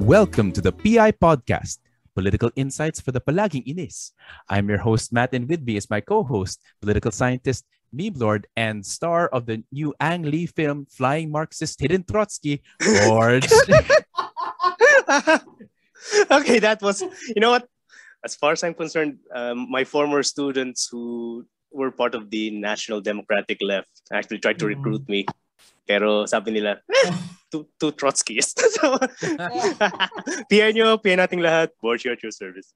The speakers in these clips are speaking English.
Welcome to the PI Podcast, Political Insights for the Palaging Inis. I'm your host, Matt, and with me is my co-host, political scientist, meme lord, and star of the new Ang Lee film, Flying Marxist Hidden Trotsky, George. Okay, that was, you know what? As far as I'm concerned, my former students who were part of the National Democratic Left actually tried to recruit me. Pero sabi nila, two Trotskyists. So, PI nyo, PI nating lahat, board at your service.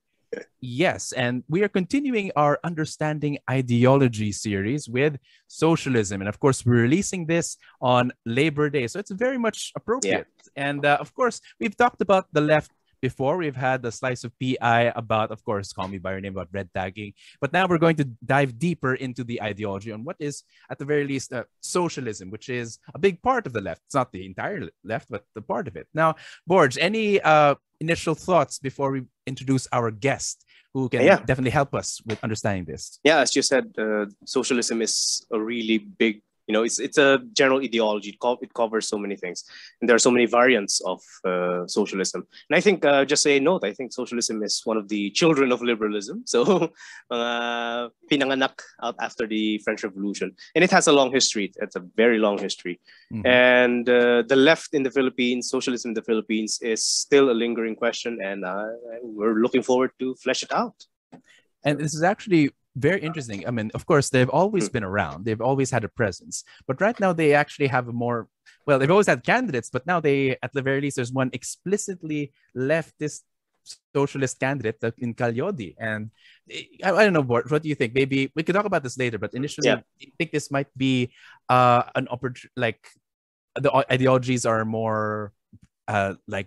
Yes, and we are continuing our Understanding Ideology series with socialism. And of course, we're releasing this on Labor Day. So it's very much appropriate. Yeah. And of course, we've talked about the left before. We've had the slice of PI about, of course, Call Me By Your Name, about red tagging. But now we're going to dive deeper into the ideology on what is, at the very least, socialism, which is a big part of the left. It's not the entire left, but the part of it. Now, Borge, any initial thoughts before we introduce our guest who can definitely help us with understanding this? Yeah, as you said, socialism is a really big, it's a general ideology. It covers so many things. And there are so many variants of socialism. And I think, just a note, I think socialism is one of the children of liberalism. So, pinanganak out after the French Revolution. And it has a long history. It's a very long history. Mm-hmm. And the left in the Philippines, socialism in the Philippines, is still a lingering question. And we're looking forward to flesh it out. And this is actually very interesting. I mean, of course, they've always been around. They've always had a presence. But right now, they actually have a more, well, they've always had candidates, but now they, at the very least, there's one explicitly leftist socialist candidate in Ka Leody. And I don't know, what do you think? Maybe we could talk about this later, but initially, I think this might be an opportunity, like the ideologies are more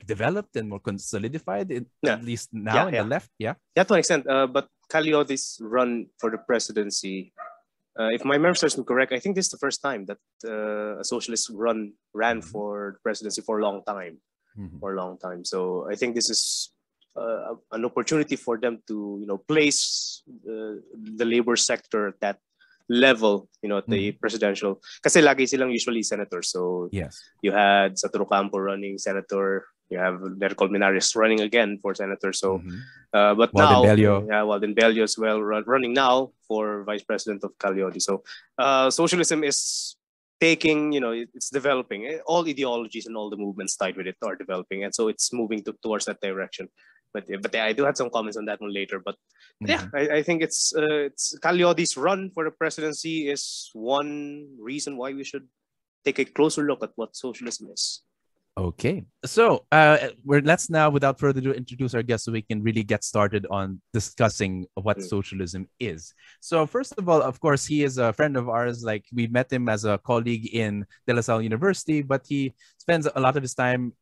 developed and more solidified, at least now in the left. Yeah, to an extent. But Ka Leody's run for the presidency, if my memory serves me correct, I think this is the first time that a socialist ran for the presidency for a long time. So I think this is an opportunity for them to place the labor sector at that level, at the presidential. Kasi lagi silang usually senators. So you had Saturo Campo running senator. You have Mercol Minares running again for senator. So, but Walden Bello as well running now for vice president of Ka Leody. So, socialism is taking, it's developing. All ideologies and all the movements tied with it are developing, and so it's moving towards that direction. But I do have some comments on that one later. But I think it's Ka Leody's run for the presidency is one reason why we should take a closer look at what socialism is. Okay, so let's now, without further ado, introduce our guest so we can really get started on discussing what socialism is. So first of all, of course, he is a friend of ours. Like, we met him as a colleague in De La Salle University, but he spends a lot of his time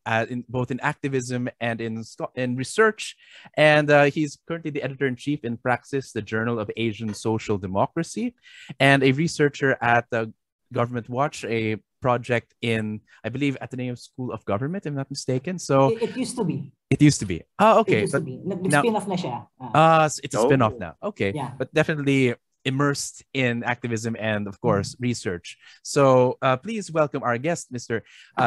both in activism and in research. And he's currently the editor-in-chief in Praksis, the Journal of Asian Social Democracy, and a researcher at the Government Watch, a project in, I believe, Ateneo School of Government, if I'm not mistaken. So it used to be. It used to be. Oh, okay. It used to be. Spin-off na siya. It's a spin-off now. Okay. Yeah. But definitely immersed in activism and, of course, research. So please welcome our guest, Mr.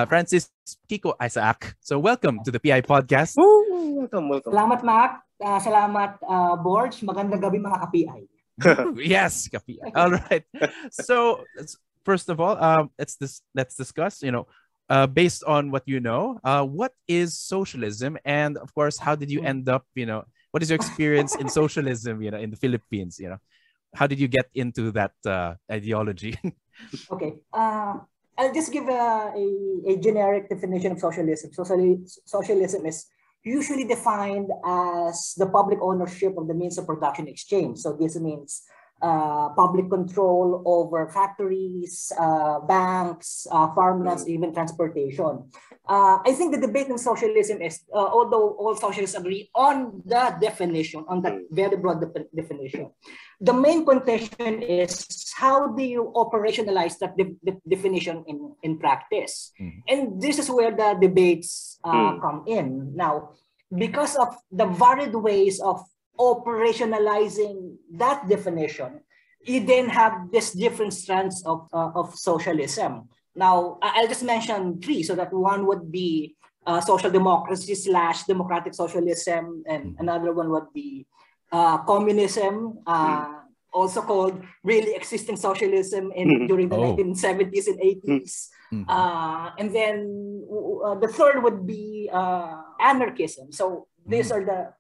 Francis Kiko Isaac. So welcome to the PI Podcast. Welcome. Salamat, Mac. Salamat, Borge. Magandang gabi, mga ka-PI. Yes, ka-PI. All right. So first of all, let's discuss, based on what you know, what is socialism? And of course, how did you end up, what is your experience in socialism, in the Philippines, How did you get into that ideology? Okay. I'll just give a generic definition of socialism. Socialism is usually defined as the public ownership of the means of production exchange. So this means public control over factories, banks, farmlands, even transportation. I think the debate in socialism is, although all socialists agree on the definition, on that very broad definition, the main contention is how do you operationalize that definition in practice? And this is where the debates come in. Now, because of the varied ways of operationalizing that definition, you then have this different strands of socialism. Now, I'll just mention three so that one would be social democracy / democratic socialism, and another one would be communism, also called really existing socialism during the 1970s and 80s. And then the third would be anarchism. So these are the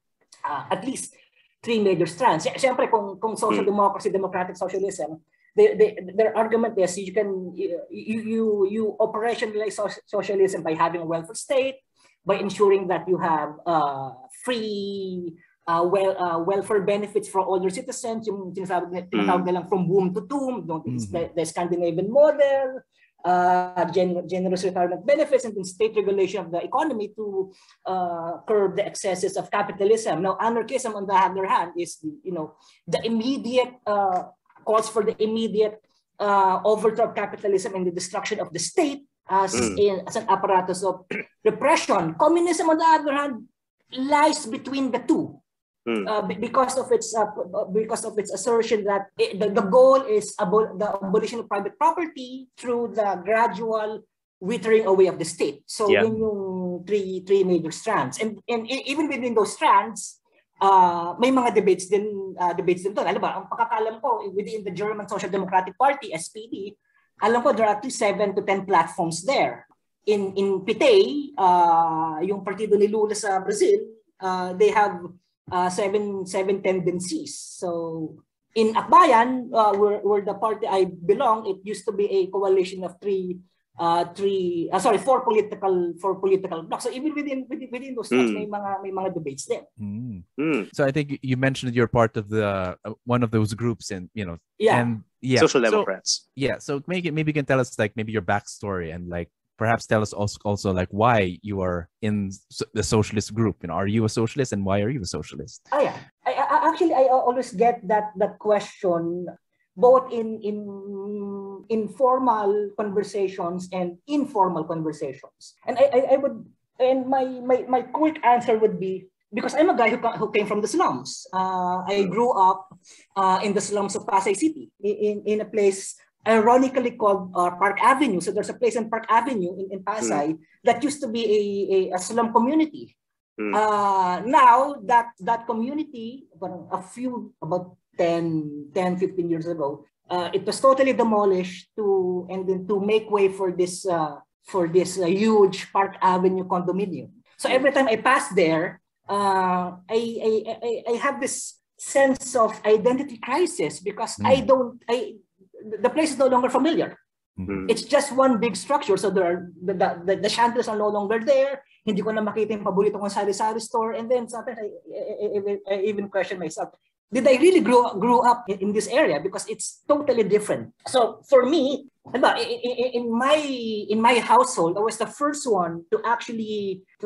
at least three major strands. Siyempre, kung social democracy, democratic socialism, their argument is you operationalize socialism by having a welfare state, by ensuring that you have free welfare benefits for all your citizens, yung tinatawag nilang from womb to tomb, the Scandinavian model, generous retirement benefits, and then state regulation of the economy to curb the excesses of capitalism. Now, anarchism, on the other hand, is the immediate calls for the immediate overthrow of capitalism and the destruction of the state as an apparatus of repression. Communism, on the other hand, lies between the two. Because of its assertion that the goal is the abolition of private property through the gradual withering away of the state. So yun yung three major strands, and even within those strands, may mga debates din to. Alam ba, ang pagkakalam ko within the German Social Democratic Party (SPD), alam ko there are 7 to 10 platforms there. In PITEI, yung partido ni Lula sa Brazil, they have 7 tendencies. So in Akbayan, where the party I belong, it used to be a coalition of 4 political blocks. So even within those blocks, may mga debates there. So I think you mentioned you're part of the one of those groups, and Social Democrats. So maybe you can tell us like maybe your backstory, and like perhaps tell us also like why you are in the socialist group. Are you a socialist, and why are you a socialist? Oh yeah, I always get that question both in formal conversations and informal conversations. And I would, and my quick answer would be, because I'm a guy who came from the slums. I grew up in the slums of Pasay City, in a place ironically called Park Avenue. So there's a place in Park Avenue in Pasay that used to be a slum community. Now that community, about 10-15 years ago, it was totally demolished to make way for this huge Park Avenue condominium. So every time I pass there, I have this sense of identity crisis, because the place is no longer familiar. It's just one big structure. So there are the chandeliers are no longer there. Hindi ko na makita yung paborito kong sari-sari store. And then sometimes I even question myself, did I really grow up in this area? Because it's totally different. So for me, in my household, I was the first one to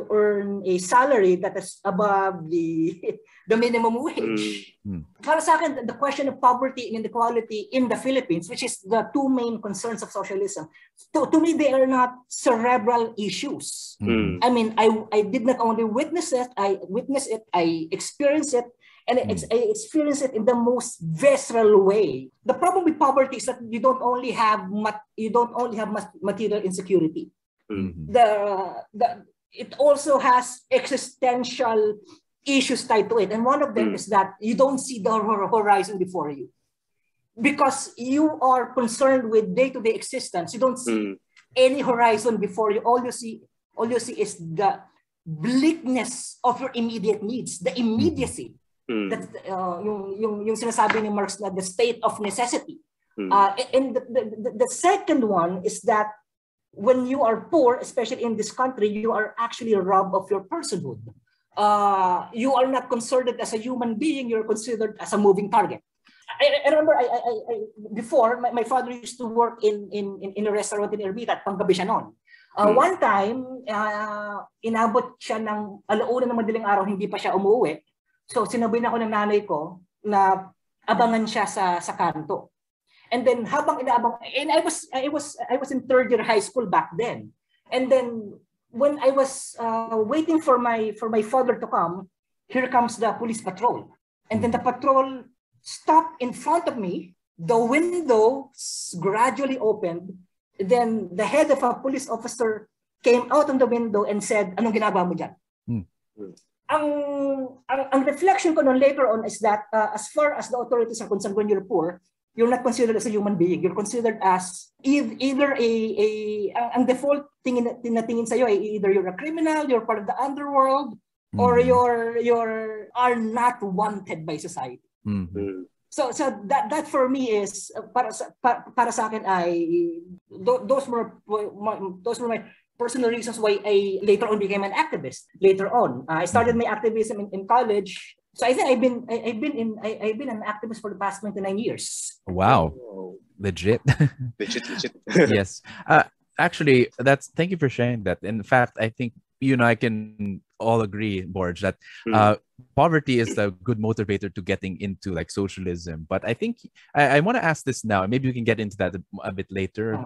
earn a salary that is above the minimum wage. Para sa akin, the question of poverty and inequality in the Philippines, which is the two main concerns of socialism, to me, they are not cerebral issues. I mean, I did not only witness it, I experienced it, and I experience it in the most visceral way. The problem with poverty is that you don't only have material insecurity. It also has existential issues tied to it, and one of them is that you don't see the horizon before you, because you are concerned with day-to-day existence. You don't see any horizon before you. All you see is the bleakness of your immediate needs, the immediacy. That's yung sinasabi ni Marx na the state of necessity. And the second one is that when you are poor, especially in this country, you are actually robbed of your personhood. You are not considered as a human being, you're considered as a moving target. I remember before, my father used to work in a restaurant in Ermita at panggabi siya noon. One time, inabot siya ng alauna ng madaling araw, hindi pa siya umuwi. So sinabi na ako ng nanay ko na abangan siya sa kanto. And then habang inaabang, and I was in third year high school back then. And then when I was waiting for my father to come, here comes the police patrol. And then the patrol stopped in front of me. The window gradually opened. Then the head of a police officer came out on the window and said, anong ginagawa mo dyan? Ang reflection ko noon later on is that as far as the authorities are concerned, when you're poor, you're not considered as a human being. You're considered as either ang default na tingin sa'yo ay either you're a criminal, you're part of the underworld, or you're are not wanted by society. So that for me is para sa akin ay those were my personal reasons why I later on became an activist. Later on, I started my activism in college. So I think I've been an activist for the past 29 years. Wow, legit. legit. Yes, actually, thank you for sharing that. In fact, I think you and I can all agree, Borj, that poverty is a good motivator to getting into like socialism. But I think I want to ask this now, and maybe we can get into that a bit later.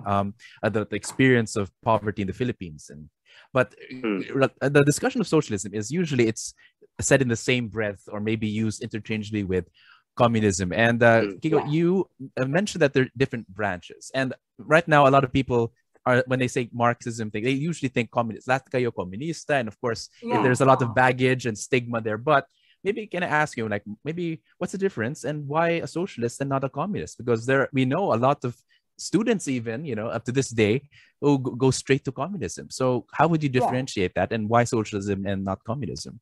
The experience of poverty in the Philippines, but the discussion of socialism is usually it's said in the same breath or maybe used interchangeably with communism. And Kiko, you mentioned that there are different branches, and right now a lot of people when they say Marxism thing, they usually think communist. Lahat kayo komunista, and of course, there's a lot of baggage and stigma there. But maybe can I ask you, like, maybe what's the difference and why a socialist and not a communist? Because we know a lot of students, even up to this day, who go straight to communism. So how would you differentiate that, and why socialism and not communism?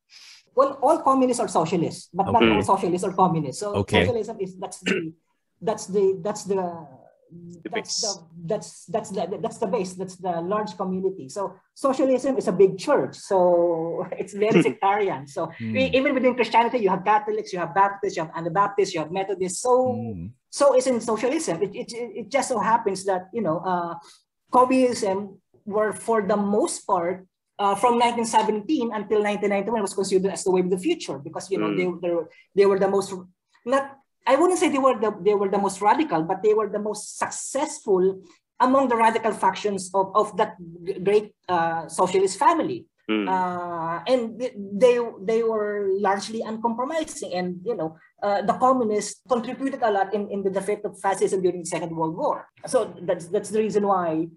Well, all communists are socialists, but not all socialists are communists. So socialism is that's the base. That's the large community. So socialism is a big church. So it's very sectarian. So even within Christianity, you have Catholics, you have Baptists, you have Anabaptists, you have Methodists. So is in socialism. It just so happens that communism were for the most part from 1917 until 1991 was considered as the way of the future because they were the most I wouldn't say they were the most radical, but they were the most successful among the radical factions of that great socialist family. And they were largely uncompromising, and the communists contributed a lot in the defeat of fascism during the Second World War. So that's the reason why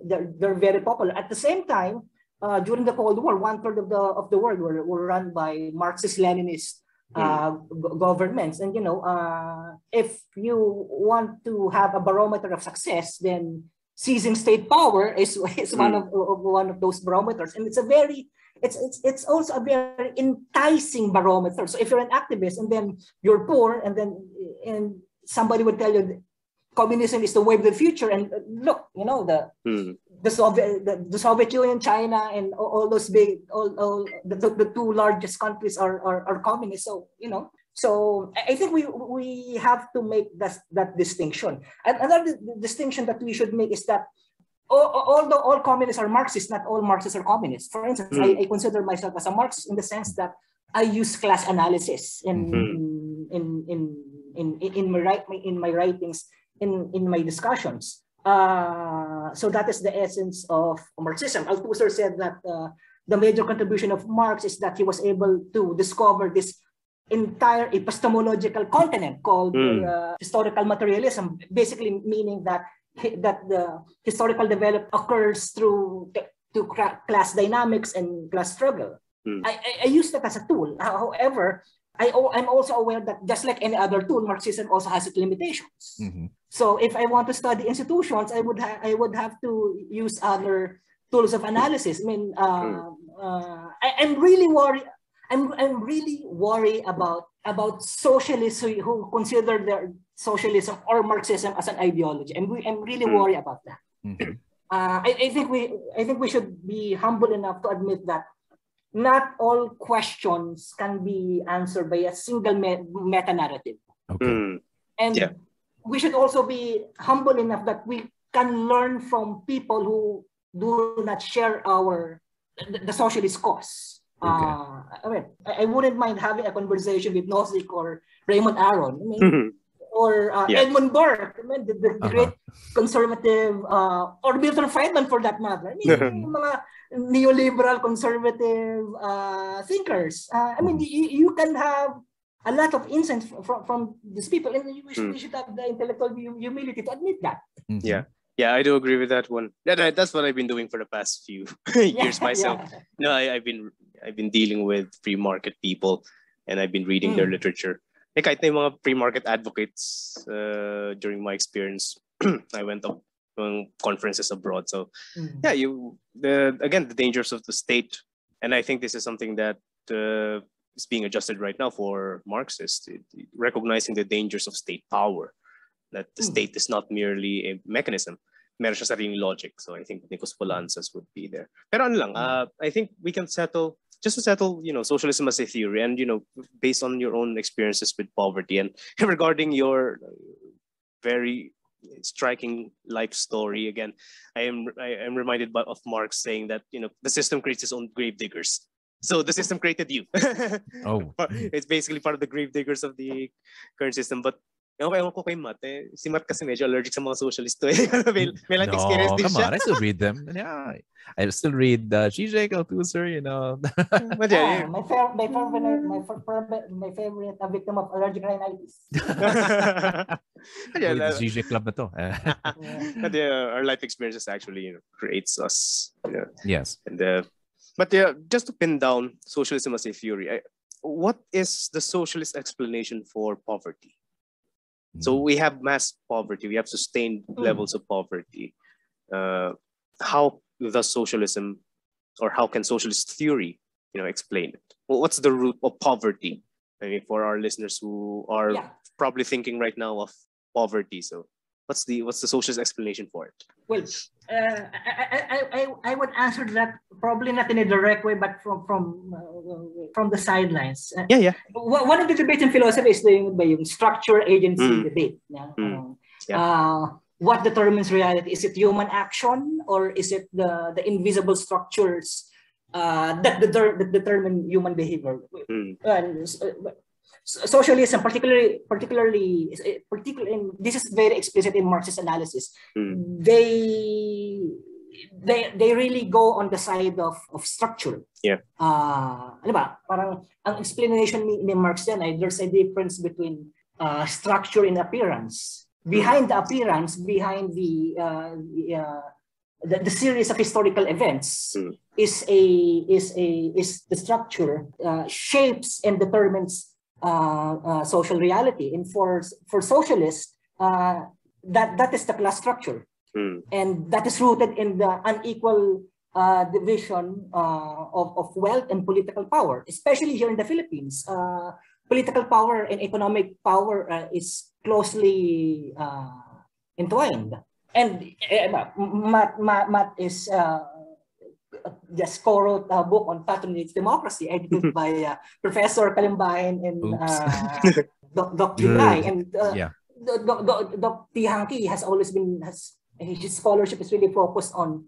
they're very popular. At the same time, during the Cold War, 1/3 of the world were run by Marxist-Leninist governments, and if you want to have a barometer of success, then seizing state power is one of those barometers, and it's also a very enticing barometer. So if you're an activist and then you're poor, and somebody would tell you communism is the way of the future, and look, the Soviet Union, China, and all those big, the two largest countries are communist. So I think we have to make that distinction. And another distinction that we should make is that although all communists are Marxists, not all Marxists are communists. For instance, I consider myself as a Marxist in the sense that I use class analysis in my writings, in my discussions. So that is the essence of Marxism. Althusser said that the major contribution of Marx is that he was able to discover this entire epistemological continent called historical materialism, basically meaning that the historical development occurs through class dynamics and class struggle. I use that as a tool. However, I'm also aware that just like any other tool, Marxism also has its limitations. So if I want to study institutions, I would have to use other tools of analysis. I mean, I'm really worried. I'm really worried about socialists who consider their socialism or Marxism as an ideology. I'm really worried about that. I think we should be humble enough to admit that not all questions can be answered by a single meta-narrative. And we should also be humble enough that we can learn from people who do not share the socialist cause. I wouldn't mind having a conversation with Nozick or Raymond Aron. Or Edmund Burke, the great conservative, or Milton Friedman for that matter. Mga neoliberal conservative thinkers. You can have a lot of insights from these people, and we should have the intellectual humility to admit that. Yeah, I do agree with that one. That's what I've been doing for the past few years myself. Yeah. No, I've been dealing with free market people, and I've been reading their literature. Like kahit na yung mga free market advocates during my experience, I went up on conferences abroad. So yeah, again the dangers of the state, and I think this is something that is being adjusted right now for Marxists, recognizing the dangers of state power. That the state is not merely a mechanism. Meron siya sariling logic. So I think Nikos Polanzas would be there. Pero ano lang, I think we can settle, socialism as a theory and, based on your own experiences with poverty and regarding your very striking life story. Again, I am reminded of Marx saying that, the system creates its own grave diggers. So the system created you. Oh. It's basically part of the grave diggers of the current system. But ewan ko kay Matt si Matt kasi medyo allergic sa mga socialist to may life experience din come siya. on, I still read them. Yeah, I still read Zizek Althusser, But yeah, my favorite victim of allergic rhinitis. yeah, the Zizek club na to. But our life experiences actually creates us. Yes. And but yeah, just to pin down socialism as a theory, what is the socialist explanation for poverty? So we have mass poverty, we have sustained levels of poverty. How does socialism, or how can socialist theory, explain it? Well, what's the root of poverty? I mean, for our listeners who are probably thinking right now of poverty, so what's the socialist explanation for it? Well, I would answer that probably not in a direct way, but from the sidelines. One of the debates in philosophy is the structure agency debate. What determines reality? Is it human action, or is it the invisible structures that determine human behavior? Socialism, particularly, this is very explicit in Marxist analysis. They really go on the side of structure. Ano ba? Parang ang explanation ni Marx yan there's a difference between structure and appearance. Behind the appearance, behind the series of historical events is the structure shapes and determines social reality. And for socialists, that is the class structure, and that is rooted in the unequal division of wealth and political power, especially here in the Philippines. Political power and economic power is closely entwined. And Matt is just co-wrote a book on patronage democracy, edited by Professor Kalimbayan and Doc July. And Doc T. Hanky has always been, his scholarship is really focused on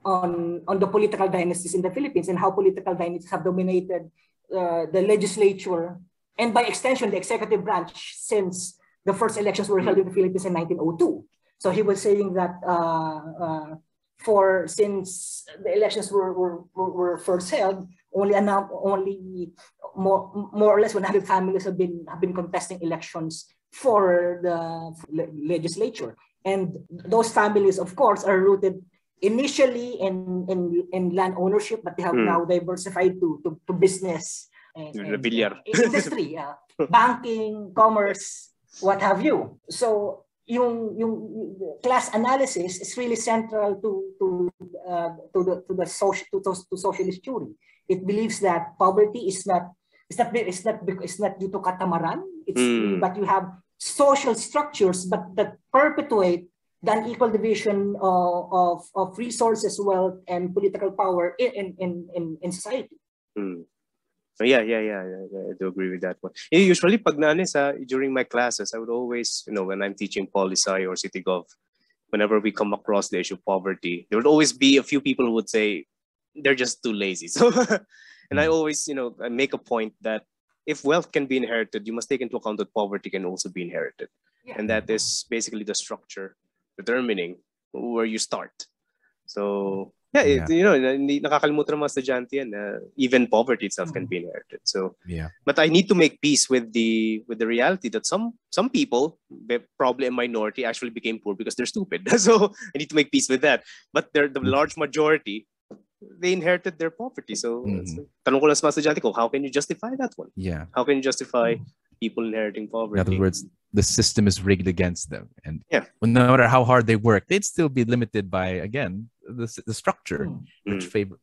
the political dynasties in the Philippines and how political dynasties have dominated the legislature and by extension the executive branch since the first elections were held in the Philippines in 1902. So he was saying that since the elections were first held, only more or less 100 families have been contesting elections for the legislature, and those families, of course, are rooted initially in land ownership, but they have now diversified to business and industry, banking, commerce, what have you. So yung class analysis is really central to socialist theory. It believes that poverty is not due to catamaran. But you have social structures that perpetuate the unequal division of resources, wealth, and political power in society. So yeah, I do agree with that one. Usually, during my classes, I would always, when I'm teaching poli-sci or city gov, whenever we come across the issue of poverty, there would always be a few people who would say they're just too lazy. So, and I always, I make a point that if wealth can be inherited, you must take into account that poverty can also be inherited, and that is basically the structure determining where you start. So hindi nakakalimutan ng mga estudyante yan na even poverty itself can be inherited. So, but I need to make peace with the reality that some people, probably a minority, actually became poor because they're stupid. So I need to make peace with that. But the large majority, they inherited their poverty. So, tanong ko lang sa mga estudyante ko, how can you justify that one? Yeah. How can you justify people inheriting poverty? In other words, the system is rigged against them, and no matter how hard they work, they'd still be limited by, again, the structure, which favor.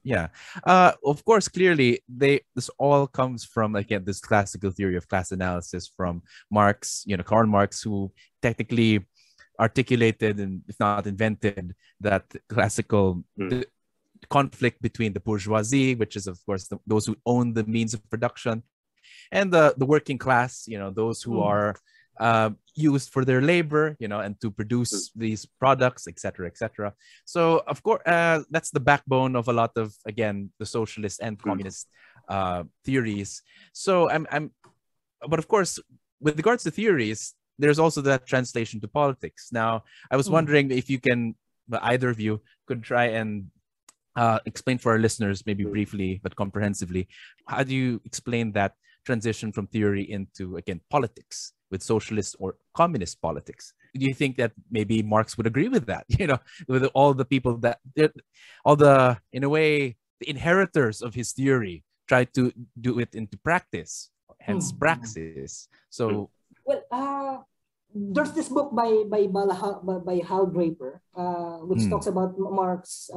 Of course, clearly, this all comes from, again, this classical theory of class analysis from Marx. Karl Marx, who technically articulated and, if not invented, that classical conflict between the bourgeoisie, which is, of course, those who own the means of production, and the working class, those who are used for their labor, and to produce these products, etc., etc. So, of course, that's the backbone of a lot of, again, the socialist and communist theories. So, but of course, with regards to theories, there's also that translation to politics. Now, I was wondering if you can, either of you could try and explain for our listeners, maybe briefly but comprehensively, how do you explain that transition from theory into, again, politics with socialist or communist politics? Do you think that maybe Marx would agree with that? With all the people that, in a way, the inheritors of his theory tried to do it into practice, hence Praxis. So, there's this book by Hal Draper, which talks about Marx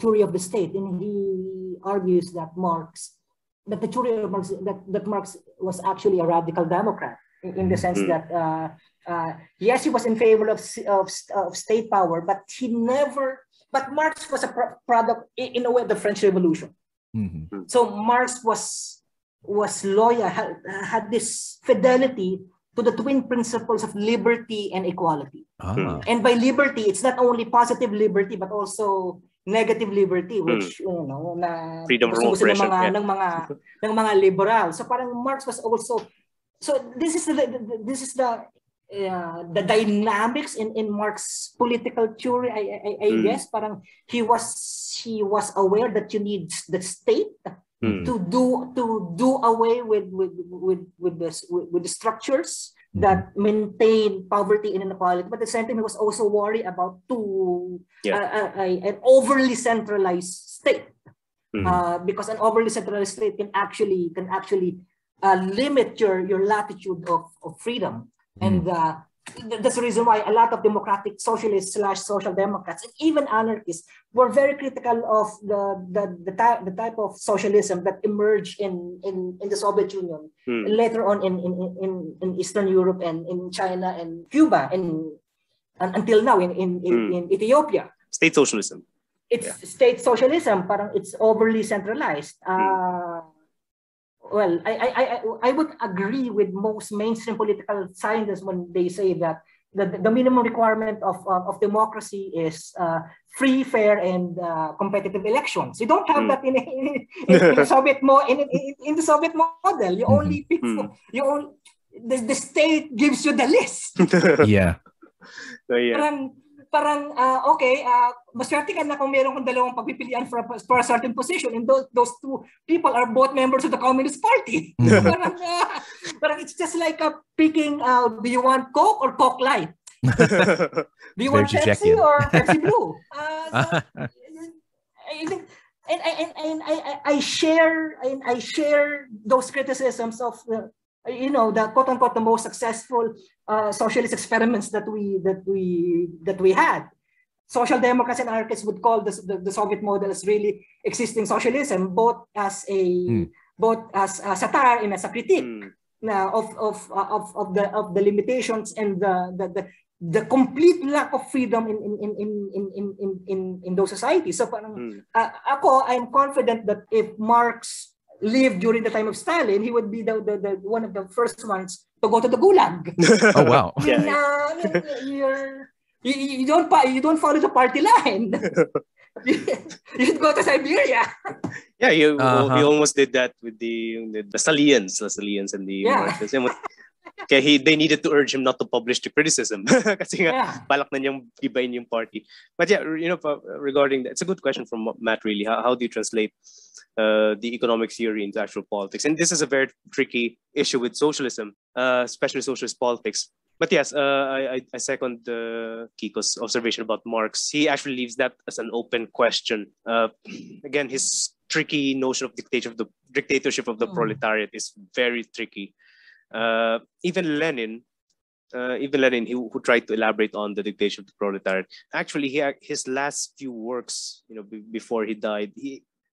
theory of the state, and he argues that the theory of Marx, that Marx was actually a radical Democrat in the sense that yes, he was in favor of state power, but But Marx was a product, in a way, of the French Revolution. So Marx was loyal, had this fidelity to the twin principles of liberty and equality. And by liberty, it's not only positive liberty but also negative liberty, which na freedom from oppression ng mga liberal. So parang Marx was also, so this is the dynamics in Marx's political theory. I guess parang he was aware that you need the state to do away with the structures that maintain poverty and inequality, but at the same time he was also worried about an overly centralized state, because an overly centralized state can actually limit your latitude of freedom. And that's the reason why a lot of democratic socialists / social democrats and even anarchists were very critical of the type of socialism that emerged in the Soviet Union, and later on in Eastern Europe and in China and Cuba and until now in Ethiopia. State socialism. It's state socialism, parang it's overly centralized. Well, I would agree with most mainstream political scientists when they say that the minimum requirement of democracy is free, fair, and competitive elections. You don't have that in the Soviet in the Soviet model. You only pick the state gives you the list. So, Parang maswerte ka na kung meron kang dalawang pagpipilian for a certain position, and those two people are both members of the Communist Party. Parang it's just like picking, do you want Coke or Coke Light? Do you want Pepsi or Pepsi Blue? I think, and I share those criticisms of the quote unquote the most successful socialist experiments that we had. Social democrats and anarchists would call the Soviet model as really existing socialism, both as a satire and as a critique of the limitations and the complete lack of freedom in those societies. So I'm confident that if Marx lived during the time of Stalin, he would be the one of the first ones to go to the Gulag. Oh wow! You don't follow the party line. You should go to Siberia. Yeah, we almost did that with the Salians and the Marxists. Kaya they needed to urge him not to publish the criticism. Kasi nga, balak na niyang ibahin yung party. But yeah, regarding that, it's a good question from Matt, really. How do you translate the economic theory into actual politics? And this is a very tricky issue with socialism, especially socialist politics. But yes, I second Kiko's observation about Marx. He actually leaves that as an open question. Again, his tricky notion of dictatorship of the proletariat is very tricky. Even Lenin, who tried to elaborate on the dictatorship of the proletariat, actually, his last few works, before he died,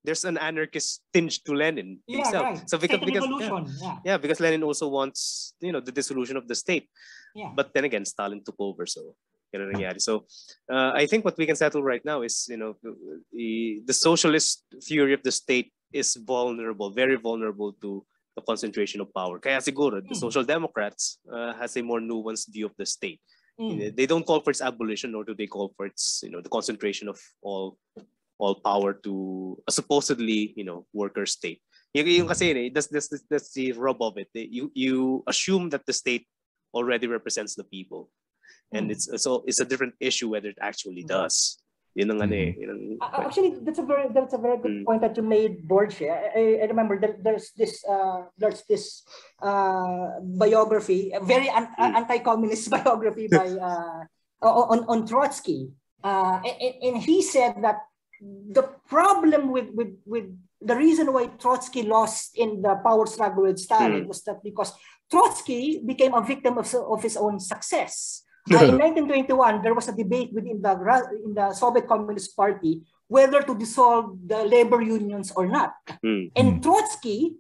there's an anarchist tinge to Lenin himself. Right. So because Lenin also wants, the dissolution of the state. Yeah. But then again, Stalin took over, so So I think what we can settle right now is, the socialist theory of the state is very vulnerable to the concentration of power. Kaya siguro, the Social Democrats has a more nuanced view of the state. They don't call for its abolition, nor do they call for its, the concentration of all power to a supposedly, worker state. Yung kasi, that's the rub of it. You assume that the state already represents the people, and it's a different issue whether it actually does. Actually, that's a very good point that you made, Borge. I remember there's this biography, a very anti-communist biography by on Trotsky, and he said that the problem with the reason why Trotsky lost in the power struggle with Stalin was that because Trotsky became a victim of his own success. In 1921, there was a debate within the Soviet Communist Party whether to dissolve the labor unions or not. And Trotsky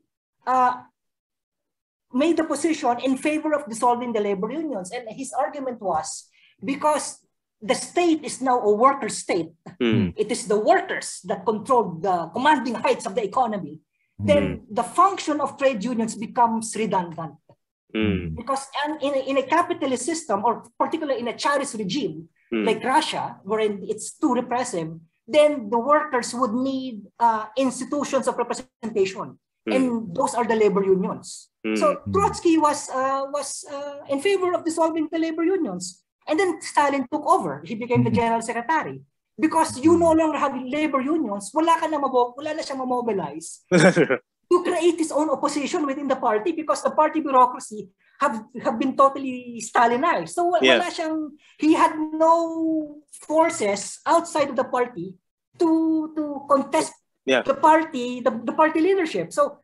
made the position in favor of dissolving the labor unions. And his argument was because the state is now a worker state. It is the workers that control the commanding heights of the economy. Then the function of trade unions becomes redundant. Because in a capitalist system, or particularly in a Tsarist regime like Russia, wherein it's too repressive, then the workers would need institutions of representation, and those are the labor unions. So Trotsky was in favor of dissolving the labor unions, and then Stalin took over. He became the general secretary. Because you no longer have labor unions, wala na siyang mobilize to create his own opposition within the party, because the party bureaucracy have been totally Stalinized. So he had no forces outside of the party to contest the party leadership. So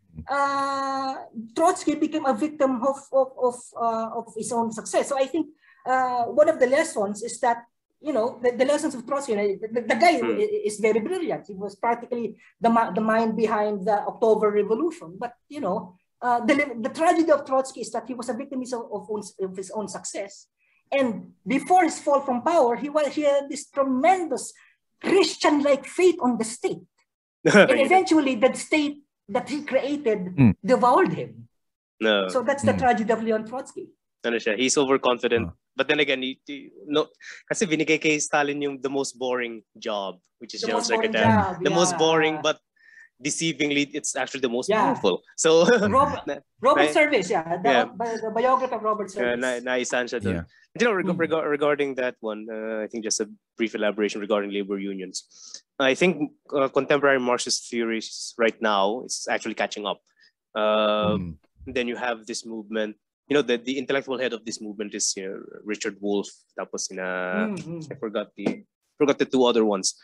Trotsky became a victim of his own success. So I think one of the lessons is that, the lessons of Trotsky, the guy is very brilliant. He was practically the mind behind the October Revolution. But, the tragedy of Trotsky is that he was a victim of his own success. And before his fall from power, he had this tremendous Christian-like faith on the state. And eventually, the state that he created devoured him. No. So that's the tragedy of Leon Trotsky. He's overconfident. But then again, kasi binigay kay Stalin the most boring job, which is general secretary. The most boring, but deceivingly, it's actually the most powerful. So Robert Service, the biography of Robert Service. Naisan siya dun. Regarding that one, I think just a brief elaboration regarding labor unions. I think contemporary Marxist theories right now is actually catching up. Then you have this movement. The intellectual head of this movement is Richard Wolff. Tapos I forgot the two other ones.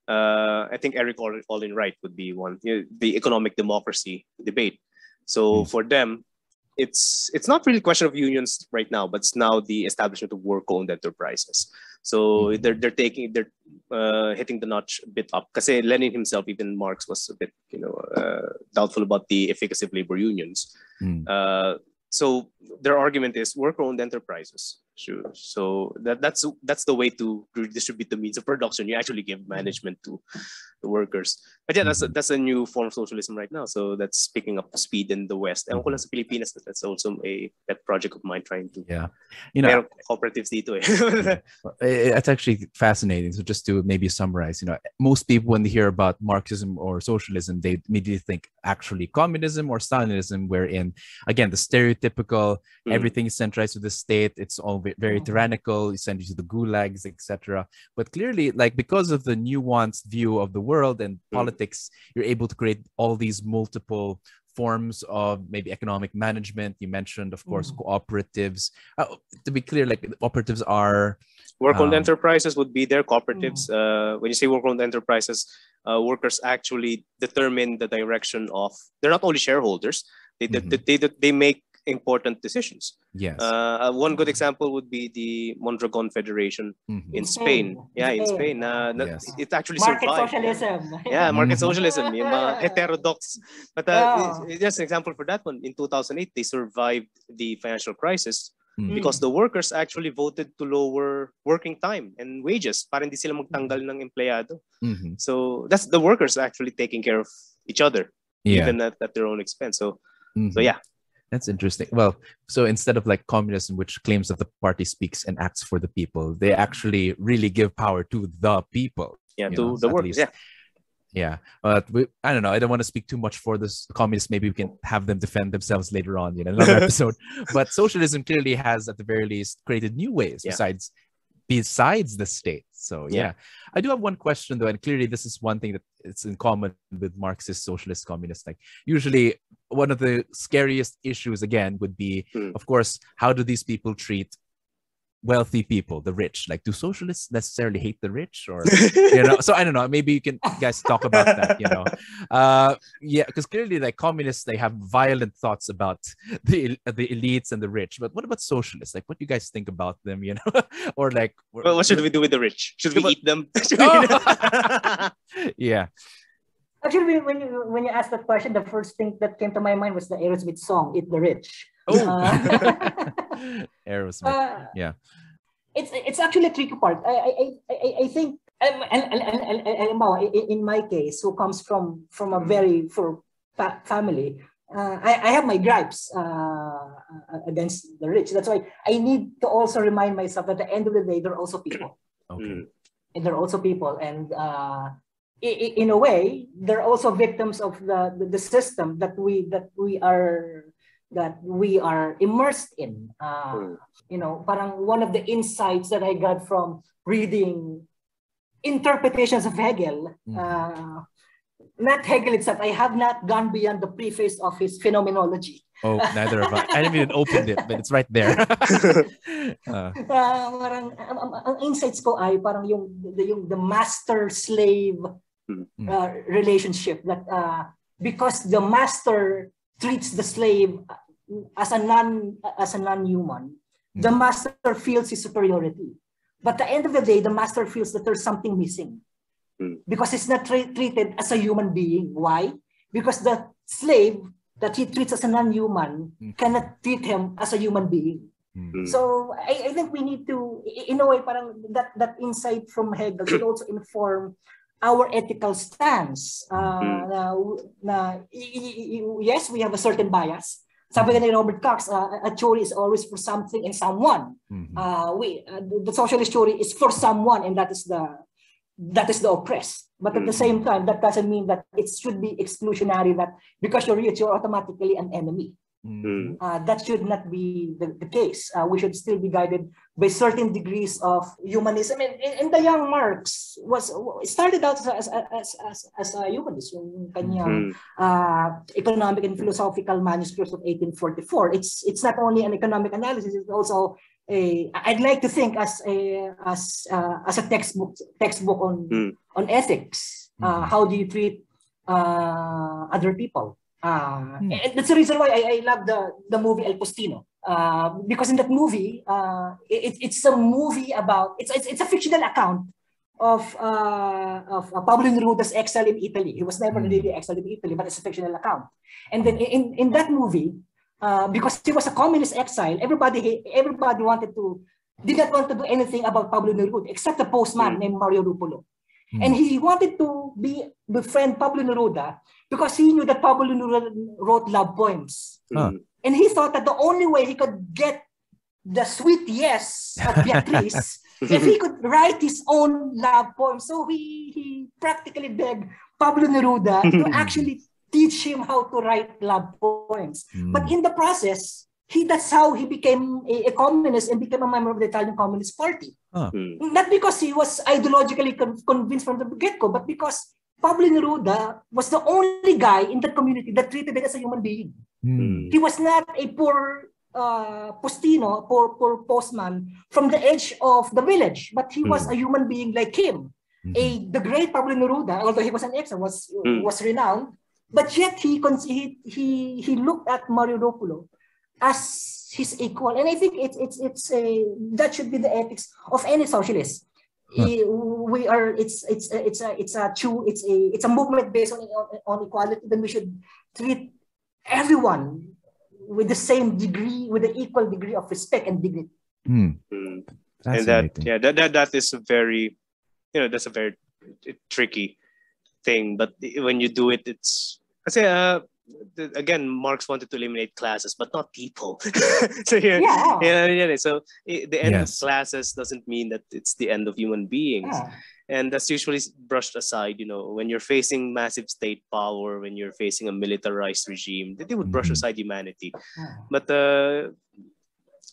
I think Eric Olin Wright would be one. The economic democracy debate. So for them, it's not really a question of unions right now, but it's now the establishment of work-owned enterprises. So they're hitting the notch a bit up. Kasi Lenin himself, even Marx, was a bit doubtful about the efficacy of labor unions. So their argument is worker-owned enterprises. Sure. So that's the way to redistribute the means of production. You actually give management to the workers. But yeah, that's a new form of socialism right now. So that's picking up speed in the West. And sa Pilipinas, that's also a pet project of mine trying to. Yeah, Pero cooperatives dito eh. It's actually fascinating. So just to maybe summarize, most people when they hear about Marxism or socialism, they immediately think actually communism or Stalinism, wherein again the stereotypical everything is centralized to the state. It's all very tyrannical. You send you to the gulags, etc. But clearly, like because of the nuanced view of the world and politics, you're able to create all these multiple forms of maybe economic management. You mentioned, of course, cooperatives. To be clear, like cooperatives are work-owned enterprises would be their cooperatives. When you say work-owned enterprises, workers actually determine the direction of. They're not only shareholders; they make important decisions. Yes. One good example would be the Mondragon Federation in Spain. In Spain. Yes. It actually market survived. Socialism. Market socialism. Yung mga heterodox. But just an example for that one. In 2008, they survived the financial crisis because the workers actually voted to lower working time and wages para hindi sila magtanggal ng empleyado. So that's the workers actually taking care of each other, even at their own expense. So yeah. That's interesting. Well, so instead of like communism, which claims that the party speaks and acts for the people, they actually really give power to the people. Yeah, to the workers. Yeah. But I don't know. I don't want to speak too much for this communists. Maybe we can have them defend themselves later on, in another episode. But socialism clearly has, at the very least, created new ways besides the state. So I do have one question though, and clearly this is one thing that it's in common with Marxist, socialist, communist. Like usually one of the scariest issues again would be, of course, how do these people treat wealthy people, the rich? Like, do socialists necessarily hate the rich, or So I don't know. Maybe you can guys talk about that. Because clearly, like communists, they have violent thoughts about the elites and the rich. But what about socialists? Like, what do you guys think about them? Or like, well, what should we do with the rich? Should we eat them? Yeah. Actually, when you asked that question, the first thing that came to my mind was the Aerosmith song "Eat the Rich." Aerosmith. It's actually a tricky part. I think, in my case, who comes from a very poor family, I have my gripes against the rich. That's why I need to also remind myself that at the end of the day, they're also people. Okay. And they're also people, and in a way, they're also victims of the system that we are immersed in. Parang one of the insights that I got from reading interpretations of Hegel, not Hegel itself. I have not gone beyond the preface of his Phenomenology. Oh, neither have I. I haven't even opened it, but it's right there. Parang ang insights ko ay parang yung the master-slave relationship, that because the master treats the slave as a non-human, the master feels his superiority. But at the end of the day, the master feels that there's something missing because he's not treated as a human being. Why? Because the slave that he treats as a non-human cannot treat him as a human being. So I think we need to, in a way, parang that insight from Hegel should also inform our ethical stance. Yes, we have a certain bias. Sabi ni Robert Cox, a theory is always for something and someone. The socialist theory is for someone, and that is the oppressed. But at the same time, that doesn't mean that it should be exclusionary, that because you're rich, you're automatically an enemy. That should not be the case. We should still be guided by certain degrees of humanism. And the young Marx started out as a humanist. Yung kanyang economic and philosophical manuscripts of 1844. It's not only an economic analysis. It's also I'd like to think as a textbook on ethics. How do you treat other people? And that's the reason why I love the movie El Postino, because in that movie, it's a movie about it's a fictional account of Pablo Neruda's exile in Italy. He was never really exiled in Italy, but it's a fictional account. And then in that movie, because he was a communist exile, everybody wanted to did not want to do anything about Pablo Neruda except a postman named Mario Rupulo. And he wanted to befriend Pablo Neruda because he knew that Pablo Neruda wrote love poems. And he thought that the only way he could get the sweet yes of Beatriz if he could write his own love poem. So he practically begged Pablo Neruda to actually teach him how to write love poems. But in the process, that's how he became a communist and became a member of the Italian Communist Party. Not because he was ideologically convinced from the get-go, but because Pablo Neruda was the only guy in the community that treated it as a human being. He was not a poor postino, poor postman from the edge of the village, but he was a human being like him. The great Pablo Neruda, although he was an exile, was renowned, but yet he looked at Mario Ropulo as his equal, and I think that should be the ethics of any socialist. It's a movement based on equality. Then we should treat everyone with the same degree, with the equal degree of respect and dignity. And that is a very, that's a very tricky thing. But when you do it, again, Marx wanted to eliminate classes, but not people. So so the end of classes doesn't mean that it's the end of human beings. And that's usually brushed aside, when you're facing massive state power, when you're facing a militarized regime, they would brush aside humanity. But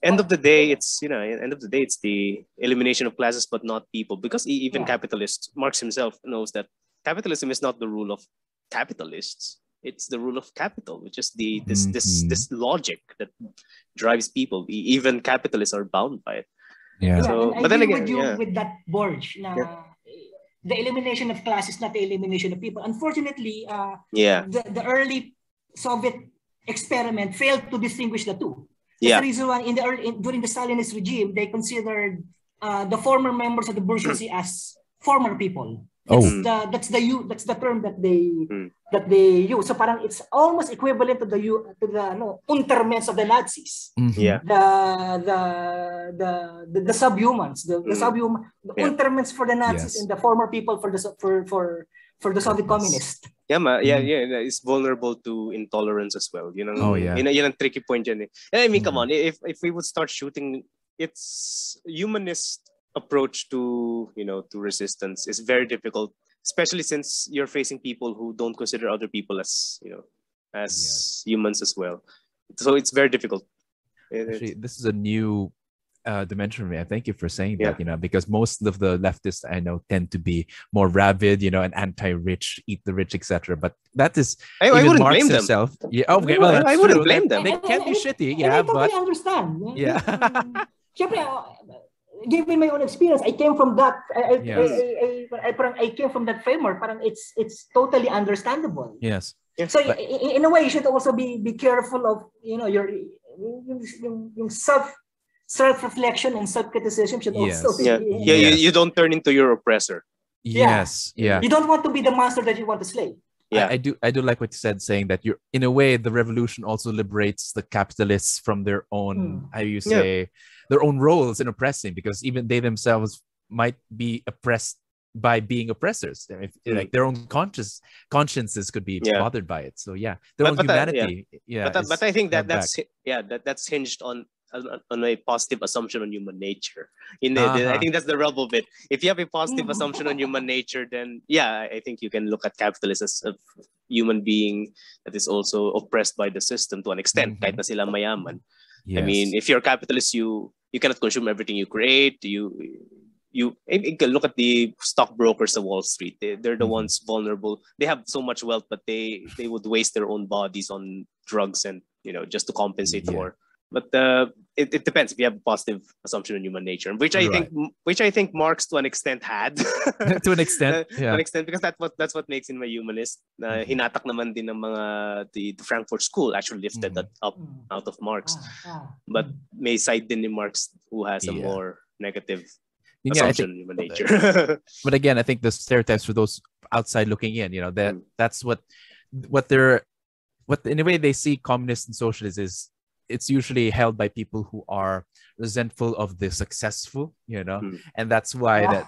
end of the day, it's the elimination of classes, but not people. Because even capitalists, Marx himself knows that capitalism is not the rule of capitalists. It's the rule of capital, which is this logic that drives people. Even capitalists are bound by it. So, but then again, with that Borge, the elimination of class is not the elimination of people. Unfortunately, the early Soviet experiment failed to distinguish the two. That's the reason why during the Stalinist regime, they considered the former members of the bourgeoisie as former people. That's the term that they use. So parang it's almost equivalent to the untermens of the Nazis. The subhumans, the untermens for the Nazis and the former people for the Soviet communists. It's vulnerable to intolerance as well. Yan ang tricky point yan. I mean, come on, if we would start shooting, it's humanist approach to resistance is very difficult, especially since you're facing people who don't consider other people as humans as well. So it's very difficult. Actually, this is a new dimension for me. I thank you for saying that, because most of the leftists I know tend to be more rabid, and anti-rich, eat the rich, etc. But that is I wouldn't Marx blame them. Himself. Well, I wouldn't blame them. They can be shitty, I but totally understand. Yeah. Given my own experience, I came from that. I came from that framework. It's totally understandable. Yes. So in a way, you should also be careful of your self-reflection and self-criticism should also be. You don't turn into your oppressor. Yes. Yeah. You don't want to be the master that you want to slay. I do like what you said, saying that you're in a way the revolution also liberates the capitalists from their own their own roles in oppressing, because even they themselves might be oppressed by being oppressors. Like their own consciences could be bothered by it. So their own humanity. But I think that's hinged on a positive assumption on human nature. I think that's the rub of it. If you have a positive assumption on human nature, then I think you can look at capitalism as a human being that is also oppressed by the system to an extent, kahit na sila mayaman. I mean, if you're a capitalist, you cannot consume everything you create. You can look at the stockbrokers of Wall Street. They're the ones vulnerable. They have so much wealth, but they would waste their own bodies on drugs and just to compensate for. But it depends if you have a positive assumption on human nature, which I think Marx to an extent had. To an extent, because that's what makes him a humanist. Hinatak naman din ng mga the Frankfurt School actually lifted that up out of Marx, but may side din ni Marx who has a more negative assumption on human nature. But again, I think the stereotypes for those outside looking in, that's what in a way they see communists and socialists is it's usually held by people who are resentful of the successful, and that's why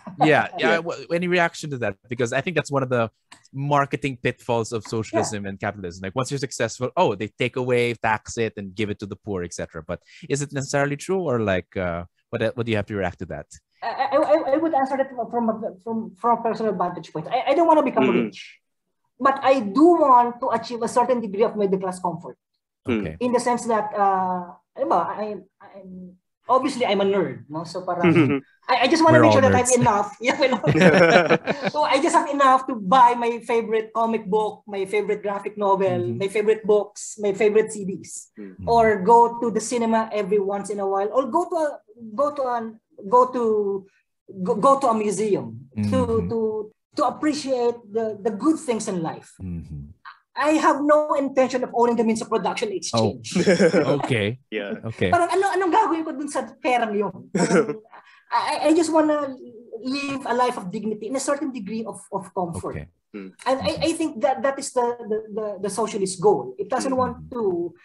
any reaction to that? Because I think that's one of the marketing pitfalls of socialism and capitalism. Like once you're successful, they take away, tax it, and give it to the poor, etc. But is it necessarily true, or like what do you have to react to that? I would answer that from a personal vantage point. I don't want to become rich, but I do want to achieve a certain degree of middle class comfort. Okay. In the sense that I'm obviously I'm a nerd, no? So parang I just want to make sure that I have enough. So I just have enough to buy my favorite comic book, my favorite graphic novel, my favorite books, my favorite CDs, or go to the cinema every once in a while, or go to a museum to appreciate the good things in life. I have no intention of owning the means of production exchange. Okay. Yeah. Okay. Parang anong gagawin ko dun sa perang yun? I just want to live a life of dignity in a certain degree of comfort. Okay. And I think that is the socialist goal. It doesn't want to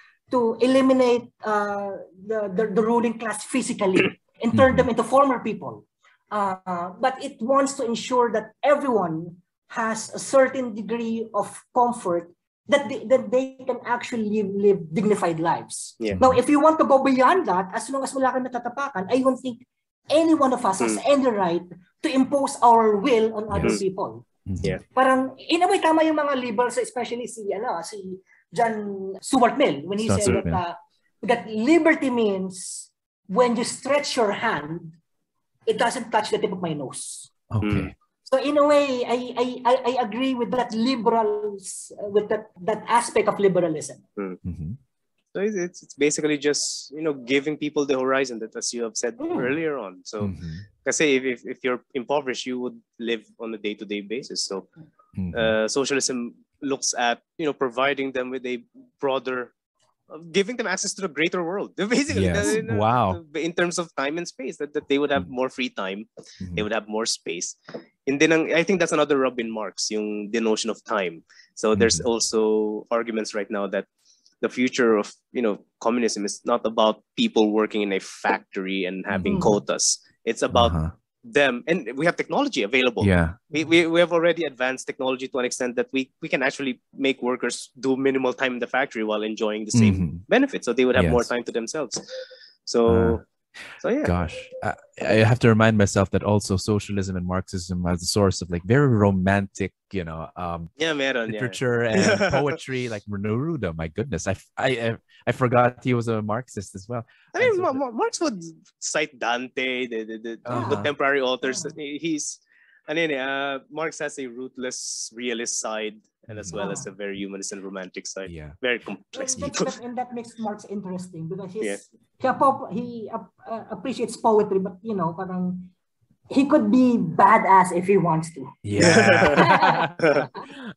eliminate the ruling class physically and turn them into former people. But it wants to ensure that everyone has a certain degree of comfort that they can actually live dignified lives. Yeah. Now, if you want to go beyond that, as long as wala kang natatapakan, I don't think any one of us has any right to impose our will on other people. Yeah. Parang, in a way, tama yung mga liberals, especially si John Stuart Mill, when he said that liberty means when you stretch your hand, it doesn't touch the tip of my nose. Okay. So in a way, I agree with that with that aspect of liberalism. So it's basically just giving people the horizon, that as you have said earlier on. So kasi if you're impoverished, you would live on a day-to-day basis. So socialism looks at providing them with a broader, giving them access to the greater world. Basically, in terms of time and space, that they would have more free time, they would have more space. And then I think that's another rub in Marx, the notion of time. So there's also arguments right now that the future of communism is not about people working in a factory and having quotas. It's about them, and we have technology available. We have already advanced technology to an extent that we can actually make workers do minimal time in the factory while enjoying the same benefits, so they would have more time to themselves. So yeah. Gosh, I have to remind myself that also socialism and Marxism are the source of like very romantic, literature and poetry, like Neruda. My goodness, I forgot he was a Marxist as well. I mean, Marx would cite Dante, the contemporary authors. Marx has a ruthless realist side, and as well as a very humanist and romantic side. Yeah, very complex people. And that makes Marx interesting because he appreciates poetry, but parang he could be badass if he wants to. Yeah.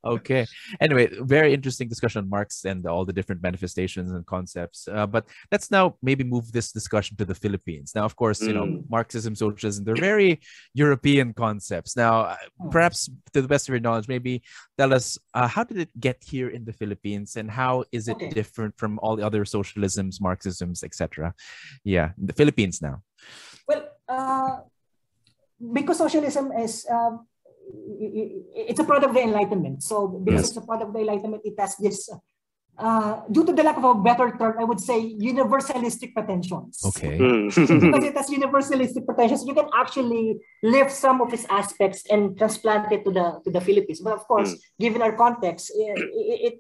Okay. Anyway, very interesting discussion on Marx and all the different manifestations and concepts. But let's now maybe move this discussion to the Philippines. Now, of course, Marxism, socialism, they're very European concepts. Now, perhaps to the best of your knowledge, maybe tell us how did it get here in the Philippines, and how is it different from all the other socialisms, Marxisms, etc.? Yeah, the Philippines now. Well, because socialism is it's a product of the Enlightenment. So because it's a product of the Enlightenment, it has this, due to the lack of a better term, I would say universalistic pretensions. Okay. Because it has universalistic pretensions, you can actually lift some of its aspects and transplant it to the Philippines. But of course, given our context,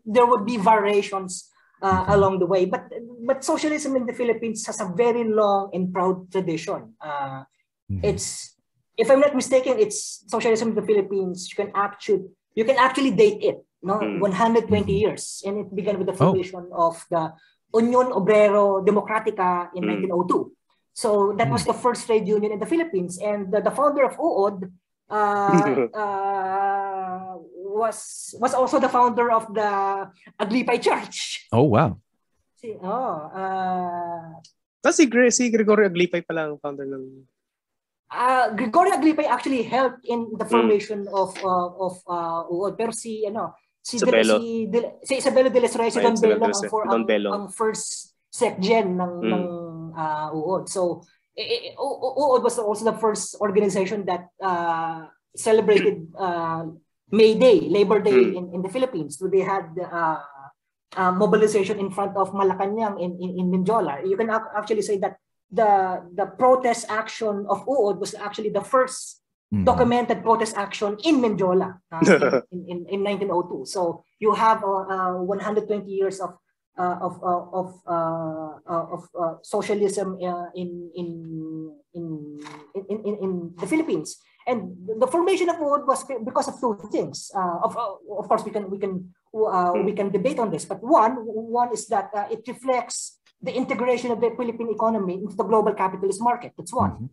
there would be variations along the way. But socialism in the Philippines has a very long and proud tradition. It's, if I'm not mistaken, it's socialism in the Philippines. You can actually date it, 120 years, and it began with the formation of the Union Obrero Democratica in 1902. So that was the first trade union in the Philippines, and the founder of UOD was also the founder of the Aglipay Church. Oh wow! Si Gregorio Aglipay pala ang founder ng. Gregorio Aglipay actually helped in the formation of UOD, pero si Isabelo de los Reyes, Don Belo ang first SecGen ng UOD. So UOD was also the first organization that celebrated May Day, Labor Day in the Philippines. So they had mobilization in front of Malacanang in Mindiola. You can actually say that the protest action of UOD was actually the first documented protest action in Mindiola in 1902. So you have 120 years of socialism in the Philippines. And the formation of UOD was because of two things. Of course, we can debate on this, but one is that it reflects the integration of the Philippine economy into the global capitalist market. That's one.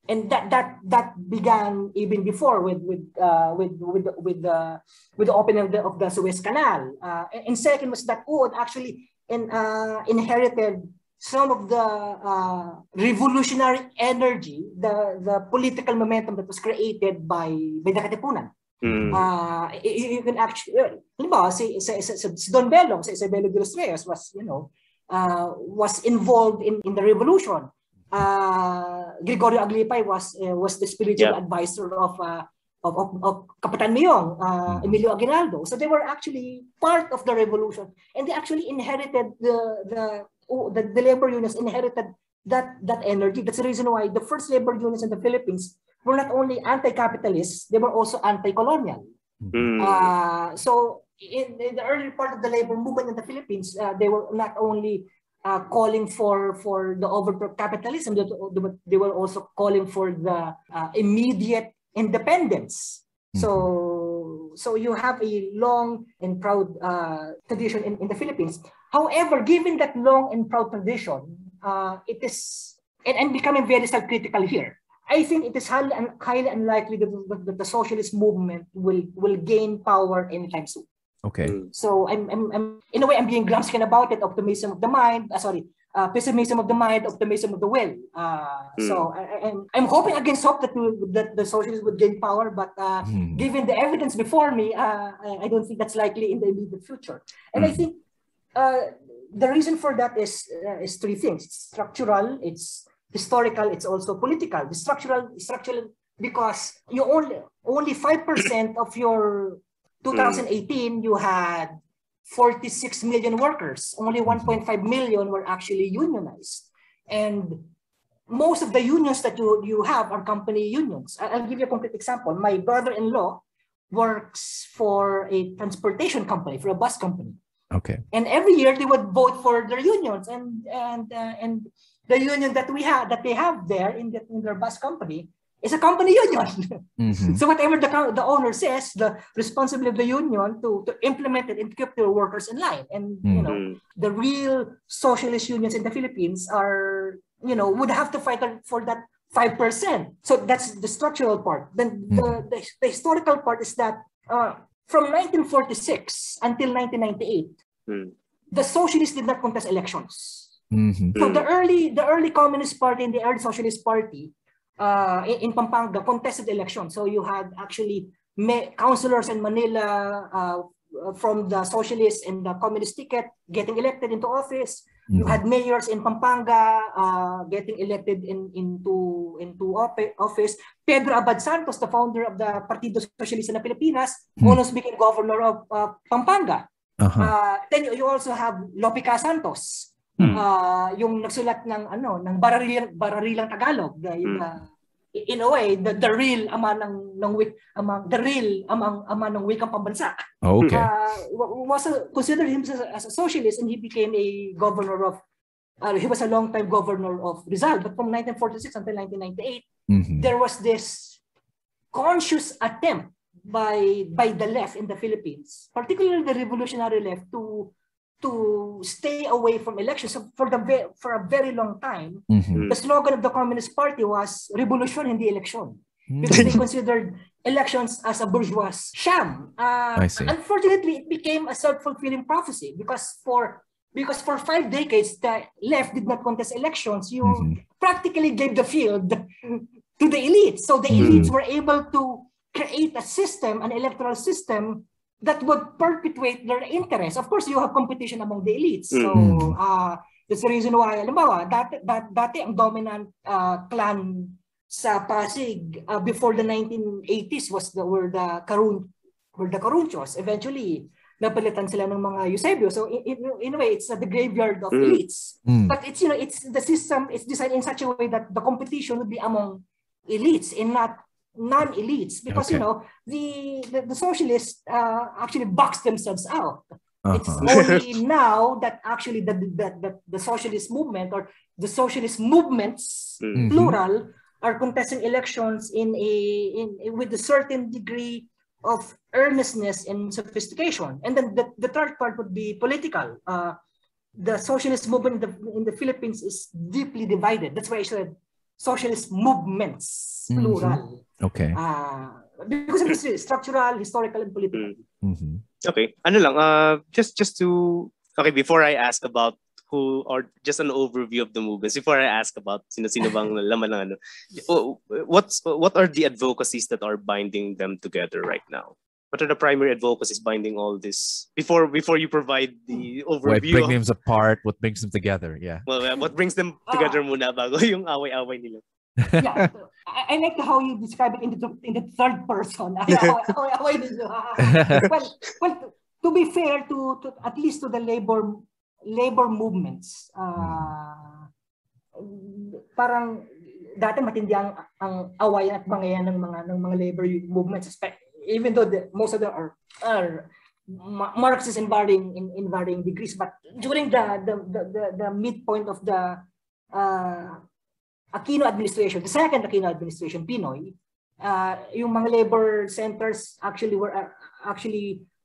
And that began even before with the opening of the Suez Canal. And second was that UOD actually inherited some of the revolutionary energy, the political momentum that was created by the Katipunan. You can actually, halimbawa, si Don Belong, si Isabelo de los Reyes was involved in the revolution. Gregorio Aglipay was the spiritual advisor of Kapitan Miyong, Emilio Aguinaldo. So they were actually part of the revolution, and they actually inherited the labor unions inherited that energy. That's the reason why the first labor unions in the Philippines were not only anti-capitalist, they were also anti-colonial. So in the early part of the labor movement in the Philippines, they were not only calling for the overthrow of capitalism, they were also calling for the immediate independence. So you have a long and proud tradition in the Philippines. However, given that long and proud tradition, it is and becoming very self-critical here, I think it is highly unlikely that the socialist movement will gain power anytime soon. Okay. So I'm in a way I'm being Gramscian about it. Optimism of the mind. Pessimism of the mind, optimism of the will. So I'm hoping against hope that the socialists would gain power, but given the evidence before me, I don't think that's likely in the immediate future. And I think the reason for that is three things: it's structural, it's historical, it's also political. The structural because you only 5% of your 2018 you had 46 million workers. Only 1.5 million were actually unionized, and most of the unions that you have are company unions. I'll give you a concrete example. My brother-in-law works for a transportation company, for a bus company. Okay. And every year they would vote for their unions, and the union that they have there in their bus company is a company union. So whatever the owner says, the responsibility of the union to implement it and keep their workers in line. And the real socialist unions in the Philippines are would have to fight for that 5%. So that's the structural part. Then the historical part is that from 1946 until 1998, the socialists did not contest elections. So the early Communist Party and the early Socialist Party in Pampanga contested elections. So you had actually councilors in Manila from the Socialist and the Communist ticket getting elected into office. You had mayors in Pampanga getting elected into office. Pedro Abad Santos, the founder of the Partido Socialista na Pilipinas, almost became governor of Pampanga. Then you also have Lopica Santos, yung nagsulat ng bararilang Tagalog. In a way, the real ama ng wikang pambansa. Okay. Was considered himself as a socialist, and he became a governor of. He was a long-time governor of Rizal, but from 1946 until 1998, there was this conscious attempt by the left in the Philippines, particularly the revolutionary left, to stay away from elections. So for a very long time, the slogan of the Communist Party was "Revolution, hindi election," because they considered elections as a bourgeois sham. Unfortunately, it became a self-fulfilling prophecy because for 5 decades the left did not contest elections. You practically gave the field to the elites. So the elites were able to create a system, an electoral system that would perpetuate their interests. Of course, you have competition among the elites. So, that's the reason why, halimbawa, dati ang dominant clan sa Pasig before the 1980s were the Carunchos. Eventually, napalitan sila ng mga Eusebio. So in a way, it's the graveyard of elites. But it's the system is designed in such a way that the competition would be among elites and not non-elites, because the socialists actually box themselves out. It's only now that actually the socialist movement or the socialist movements plural are contesting elections with a certain degree of earnestness and sophistication. And then the third part would be political. The socialist movement in the Philippines is deeply divided. That's why I said socialist movements plural. Okay. Because of this structural, historical, and political. Okay. Ano lang, just to, okay, before I ask about who, or just an overview of the movements, before I ask about sino-sino bang laman ng ano, what are the advocacies that are binding them together right now? What are the primary advocacies binding all this? Before you provide the overview. What brings them apart, what brings them together, yeah. Well, what brings them together muna bago yung away-away nila. Yeah, I like how you describe it in the third person. Well, to be fair to at least to the labor movements, parang dati matindi ang awayan at bangayan ng mga labor movements, even though most of them are Marxist in varying degrees, but during the midpoint of the Aquino administration, the second Aquino administration, Pinoy, yung mga labor centers actually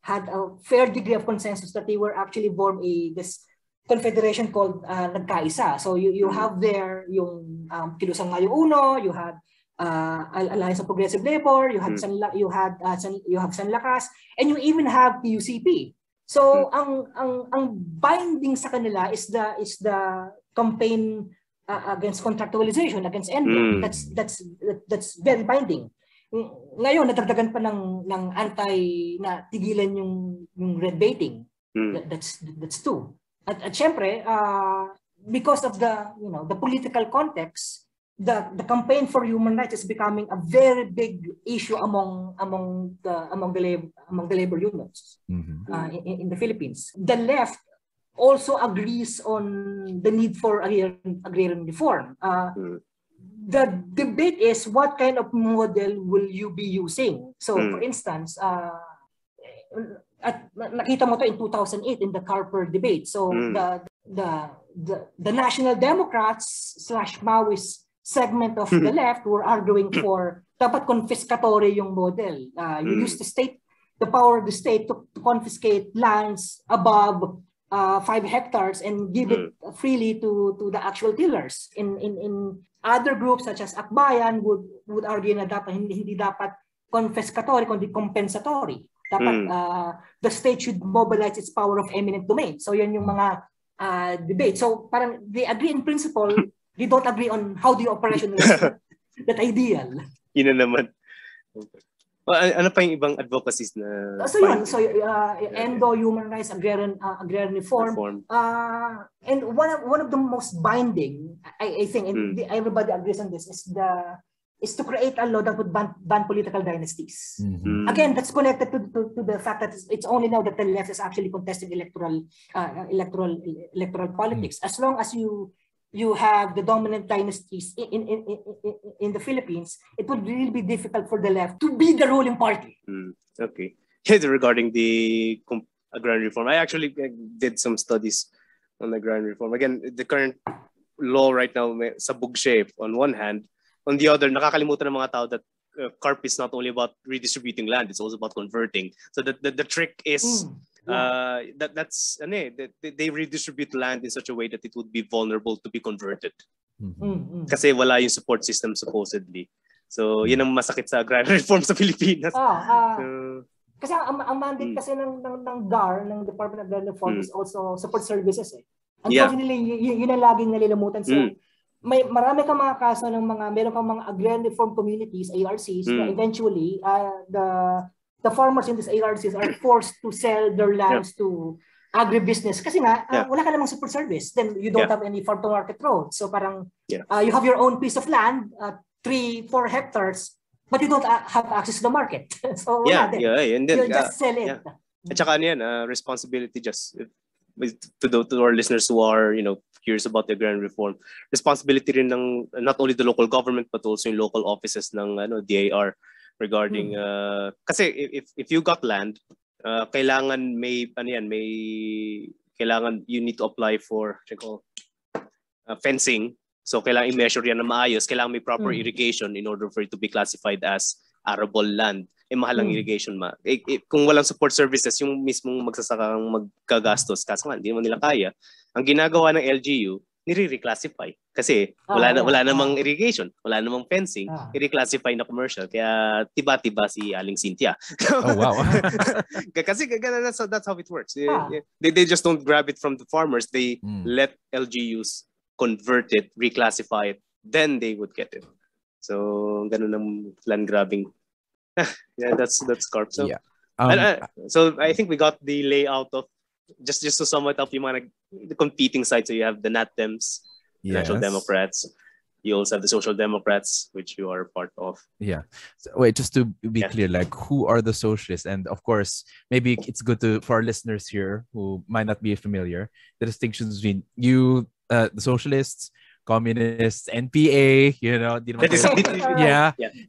had a fair degree of consensus that they were actually form this confederation called Nagkaisa. So you have there yung Kilusang Mayo Uno, you had Alliance of Progressive Labor, you have San Lakas, and you even have PUCP. So ang binding sa kanila is the campaign against contractualization, against NBI. That's very binding. Ngayon nadagdagan pa ng anti na tigilan yung red baiting. That's two. At syempre, because of the political context, the campaign for human rights is becoming a very big issue among the labor unions in the Philippines. The left also agrees on the need for agrarian reform. The debate is what kind of model will you be using? So, for instance, nakita mo to in 2008 in the Carper debate. So, the National Democrats / Maoist segment of the left were arguing for dapat confiscatory yung model. You use the power of the state to confiscate lands above 5 hectares and give it freely to the actual tillers. In other groups such as Akbayan would argue na dapat hindi dapat confiscatory kundi compensatory. Dapat the state should mobilize its power of eminent domain. So yan yung mga debate. So parang they agree in principle, they don't agree on how do you operationalize that ideal. Yun na naman. Ano pa yung ibang advocacies na? So yun, endo, human rights, agrarian reform. And one of the most binding, I think, and everybody agrees on this, is to create a law that would ban political dynasties. Again, that's connected to the fact that it's only now that the left is actually contesting electoral politics. As long as you have the dominant dynasties in the Philippines, it would really be difficult for the left to be the ruling party. Okay. Regarding the agrarian reform, I actually did some studies on agrarian reform. Again, the current law right now, sabog siya on one hand. On the other, nakakalimutan ng mga tao that CARP is not only about redistributing land, it's also about converting. So the trick is that's they redistribute land in such a way that it would be vulnerable to be converted. Kasi wala yung support system supposedly. So yun ang masakit sa agrarian reform sa Pilipinas. Kasi ang mandate kasi ng DAR, ng Department of Agrarian Reform, is also support services. Unfortunately, yun ang laging nalilimutan. So marami kang mga kaso ng meron kang mga agrarian reform communities, ARCs, na eventually the farmers in these ARCs are forced to sell their lands to agribusiness kasi nga wala ka namang super service, then you don't have any farm to market road, so parang you have your own piece of land, 3-4 hectares, but you don't have access to the market. So wala din. And then you just sell it. At saka ano yan, responsibility just to our listeners who are curious about the agrarian reform, responsibility rin ng not only the local government but also yung local offices ng DAR regarding kasi if you got land, kailangan kailangan you need to apply for fencing, so kailangan i-measure yan na maayos, kailangan may proper irrigation in order for it to be classified as arable land. Mahal ang irrigation kung walang support services, yung mismong magsasakang magkagastos kasi hindi naman nila kaya. Ang ginagawa ng LGU, nire-reclassify kasi wala namang irrigation, wala namang fencing, i-reclassify na commercial, kaya tiba-tiba si Aling Cynthia. Oh wow. Kasi that's how it works. They just don't grab it from the farmers, they let LGUs convert it, reclassify it, then they would get it. So ganun ang land grabbing. That's Corp. So so I think we got the layout of just to sum it up, yung mga the competing sides. So you have the NatDems, National Democrats. You also have the Social Democrats, which you are part of. So, wait, just to be clear, like who are the socialists? And of course, maybe it's good for our listeners here who might not be familiar, the distinctions between you, the socialists, communists, NPA,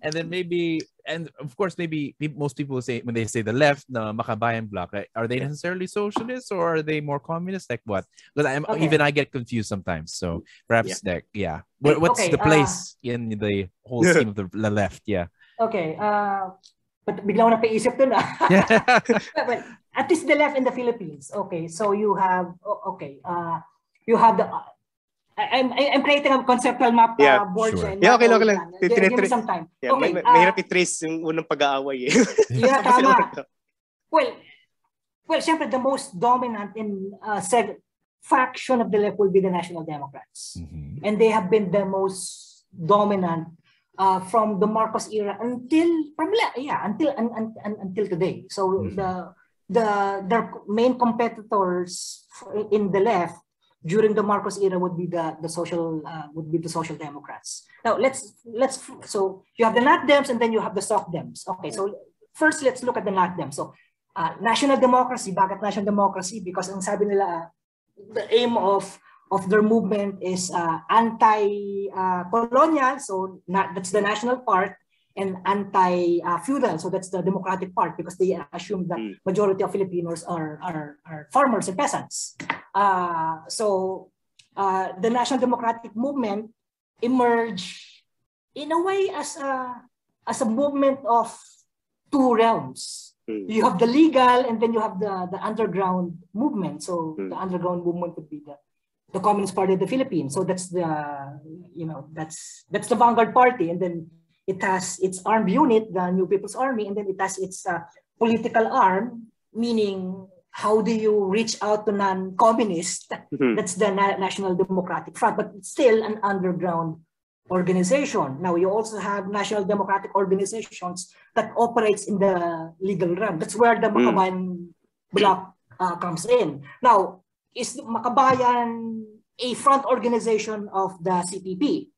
and then maybe, and of course, maybe most people say, when they say the left, the Makabayan bloc, are they necessarily socialists or are they more communist? Like what? Because even I get confused sometimes. So perhaps what's the place in the whole scheme of the left? Okay. But bigla ko napaisip dun Well, at least the left in the Philippines. Okay, so you have you have the I'm creating a conceptual map board. Sure. Okay lang. Give me some time. Okay. Mahirap i-trace yung unang pag-aaway tama. Well, syempre the most dominant in faction of the left will be the National Democrats. And they have been the most dominant from the Marcos era until today. So their main competitors in the left during the Marcos era would be the Social Democrats. Now so you have the NatDems and then you have the SocDems. Okay, so first let's look at the NatDems. So national democracy, bakit national democracy? Because ang sabi nila, the aim of their movement is anti-colonial, so that's the national part, and anti-feudal, so that's the democratic part, because they assume that majority of Filipinos are farmers and peasants. So the National Democratic Movement emerged in a way as a movement of two realms. You have the legal, and then you have the underground movement. So the underground movement would be the Communist Party of the Philippines. So that's that's the Vanguard Party, and then it has its armed unit, the New People's Army, and then it has its political arm, meaning how do you reach out to non-communists? That's the National Democratic Front, but it's still an underground organization. Now, you also have national democratic organizations that operates in the legal realm. That's where the Makabayan bloc comes in. Now, is Makabayan a front organization of the CPP?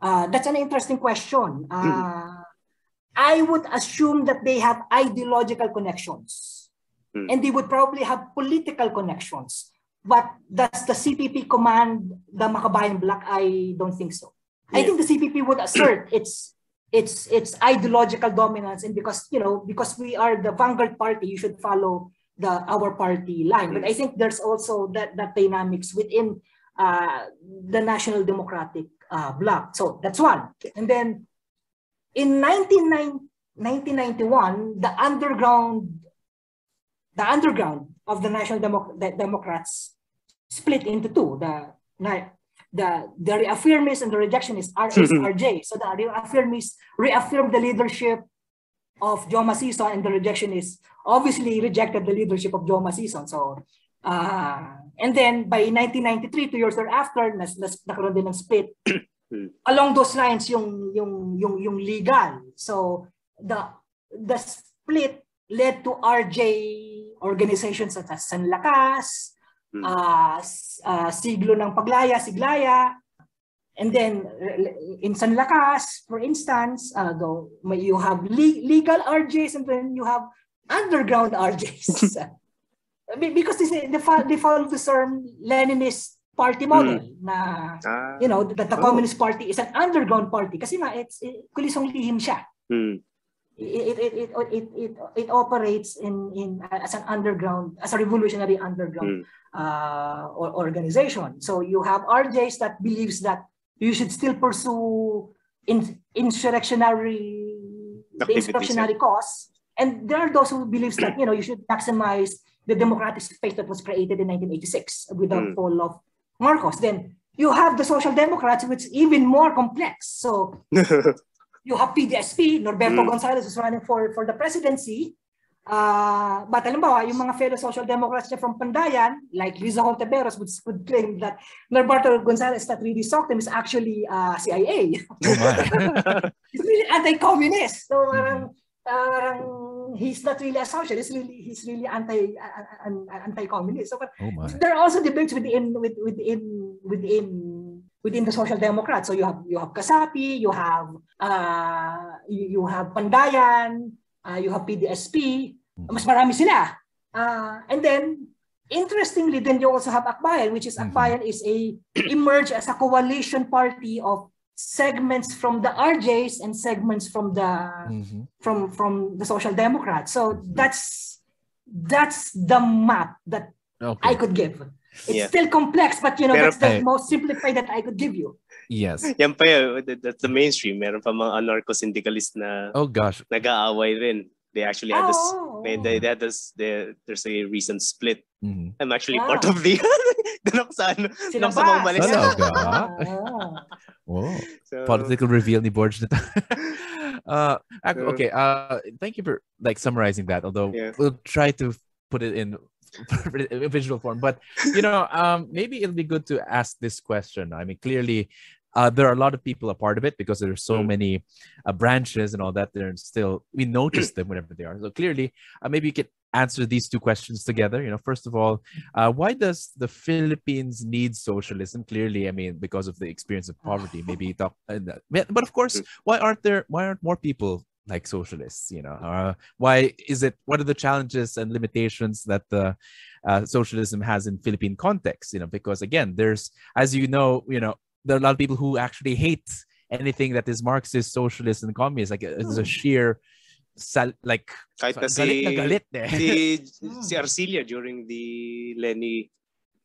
That's an interesting question. I would assume that they have ideological connections, and they would probably have political connections. But does the CPP command the Makabayan bloc? I don't think so. I think the CPP would assert its ideological dominance, and because we are the Vanguard Party, you should follow our party line. But I think there's also that dynamics within the National Democratic bloc. So that's one. And then in 1991, the underground of the National Democrats split into two. The reaffirmists and the rejectionists are RJ. So the reaffirmists reaffirmed the leadership of Joma Sison, and the rejectionists obviously rejected the leadership of Joma Sison. So and then by 1993, 2 years thereafter, nagkaroon din ng split. Along those lines, yung legal. So the split led to RJ organizations such as San Lakas, Siglo ng Paglaya, Siglaya. And then in San Lakas, for instance, you have legal RJs and then you have underground RJs. Because they follow the term Leninist party model na, that the Communist Party is an underground party. Kasi nga, kulisong lihim siya. It operates as an underground, as a revolutionary underground organization. So you have RJs that believes that you should still pursue insurrectionary cause, and there are those who believes that you should maximize the democratic space that was created in 1986 with the fall of Marcos. Then you have the Social Democrats, which is even more complex. So you have PDSP, Norberto Gonzales is running for the presidency. But halimbawa, yung mga fellow Social Democrats niya from Pandayan, like Liza Hontiveros, would claim that Norberto Gonzales, that really SocDem, is actually CIA. He's really anti-communist. So he's not really a socialist. He's really anti-communist. So, but there are also debates within the Social Democrats. So you have Kasapi, you have Pandayan, you have PDSP. Mas marami sila. And then interestingly, then you also have Akbayan, which is Akbayan is emerged as a coalition party of segments from the RJs and segments from the from the Social Democrats. So that's the map that I could give. It's still complex, but that's the most simplified that I could give you. Yes. Yan pa yun, that's the mainstream. Meron pa mga anarcho-syndicalist na nag-aaway rin. They actually had this, there's a recent split. I'm actually part of the sa mga malis. So, political reveal ni Borge na okay, thank you for summarizing that, although we'll try to put it in visual form. But maybe it'll be good to ask this question. I mean, clearly there are a lot of people a part of it because there are so many branches and all that. They're still, we notice them whenever they are. So clearly, maybe you could answer these two questions together. First of all, why does the Philippines need socialism? Clearly, I mean, because of the experience of poverty. Maybe talk, but of course, why aren't more people like socialists? Why is it? What are the challenges and limitations that the socialism has in Philippine context? Because again, there's, as there are a lot of people who actually hate anything that is Marxist, socialist, and communist. It's a sheer kahit na si Arcilla during the Leni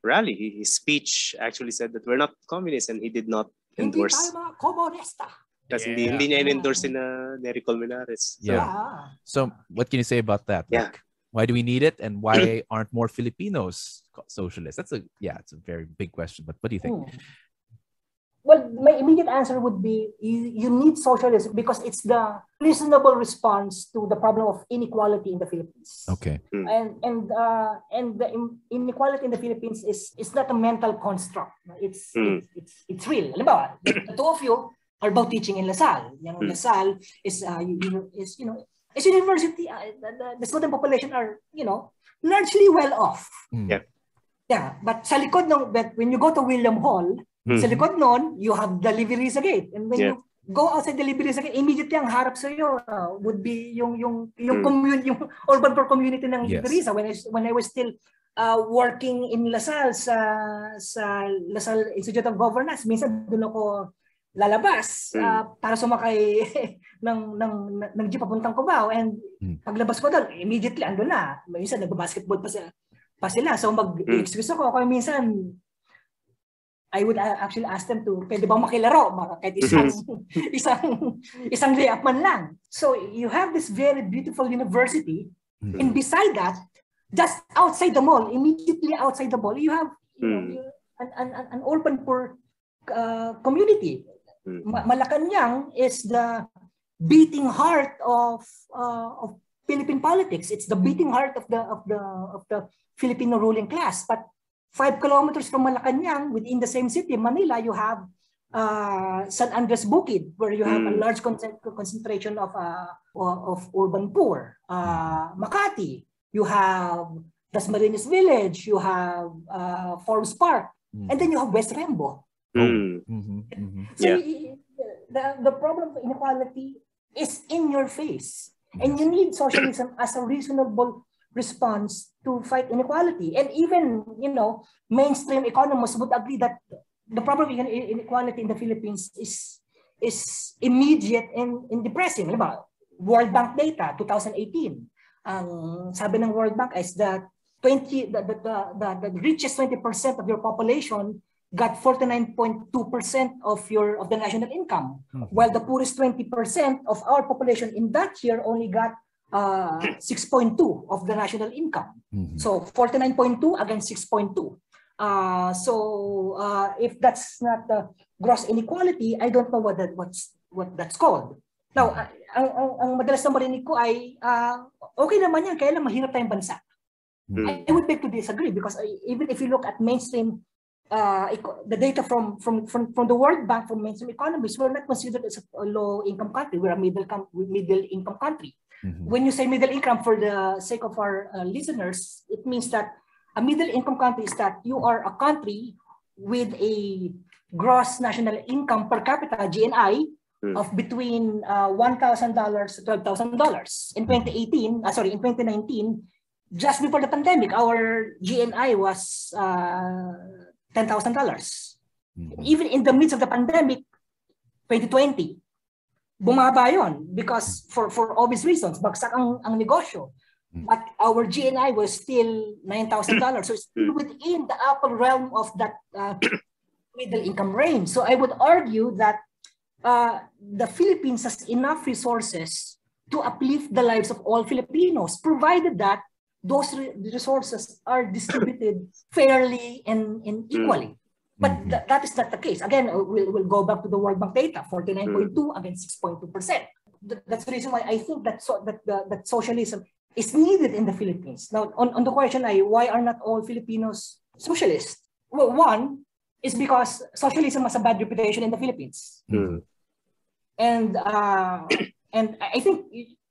rally, his speech actually said that we're not communists, and he did not endorse. Hindi tayo mga komunista. Kasi hindi niya in-endorse na Nery Colmenares. So what can you say about that? Why do we need it, and why aren't more Filipinos socialists? It's a very big question, but what do you think? Well, my immediate answer would be you need socialism because it's the reasonable response to the problem of inequality in the Philippines. Okay. And the inequality in the Philippines is not a mental construct. It's real. Halimbawa, the two of you are both teaching in LaSalle. LaSalle is it's university. The student population are largely well off. But sa likod but when you go to William Hall, sa likod nun, you have the Liberisa Gate. And when you go outside the Liberisa Gate, immediately ang harap sa iyo would be yung urban poor community ng Liberisa. When I was still working in LaSalle sa LaSalle Institute of Governance, minsan doon ako lalabas para sumakay ng jeep papuntang Cubao, and paglabas ko doon, immediately andun na. Minsan nagba-basketball pa sila. So mag-excuse ako kung minsan I would actually ask them to, pwede bang makilaro? Kahit isang layup man lang. So you have this very beautiful university, and beside that, just outside the mall, immediately outside the mall, you have an urban poor community. Malacanang is the beating heart of Philippine politics. It's the beating heart of the Filipino ruling class. But 5 kilometers from Malacanang, within the same city, Manila, you have San Andres Bukid, where you have a large concentration of urban poor. Makati, you have Dasmariñas Village, you have Forbes Park, and then you have West Rembo. So the problem of inequality is in your face. And you need socialism as a reasonable response to fight inequality. And even, mainstream economists would agree that the problem of inequality in the Philippines is immediate and depressing. Diba? World Bank data, 2018. Sabi ng World Bank is that the richest 20% of your population got 49.2% of the national income, while the poorest 20% of our population in that year only got 6.2 of the national income. So 49.2 against 6.2. If that's not the gross inequality, I don't know what that's called. Now, ang madalas na marinig ko ay okay naman yan, kaya lang mahirap tayong bansa. I would beg to disagree because even if you look at mainstream the data from the World Bank, from mainstream economists, we're not considered as a low-income country. We're a middle-income country. When you say middle income, for the sake of our listeners, it means that a middle-income country is that you are a country with a gross national income per capita, GNI, of between $1,000 to $12,000. In 2019, just before the pandemic, our GNI was $10,000. Even in the midst of the pandemic, 2020, bumaba yon because for obvious reasons, bagsak ang negosyo. But our GNI was still $9,000, so it's still within the upper realm of that middle income range. So I would argue that the Philippines has enough resources to uplift the lives of all Filipinos, provided that those resources are distributed fairly and equally. But that is not the case. Again, we'll go back to the World Bank data, 49.2 against 6.2%. That's the reason why I think that socialism is needed in the Philippines. Now, on the question, why are not all Filipinos socialists? Well, one is because socialism has a bad reputation in the Philippines. And I think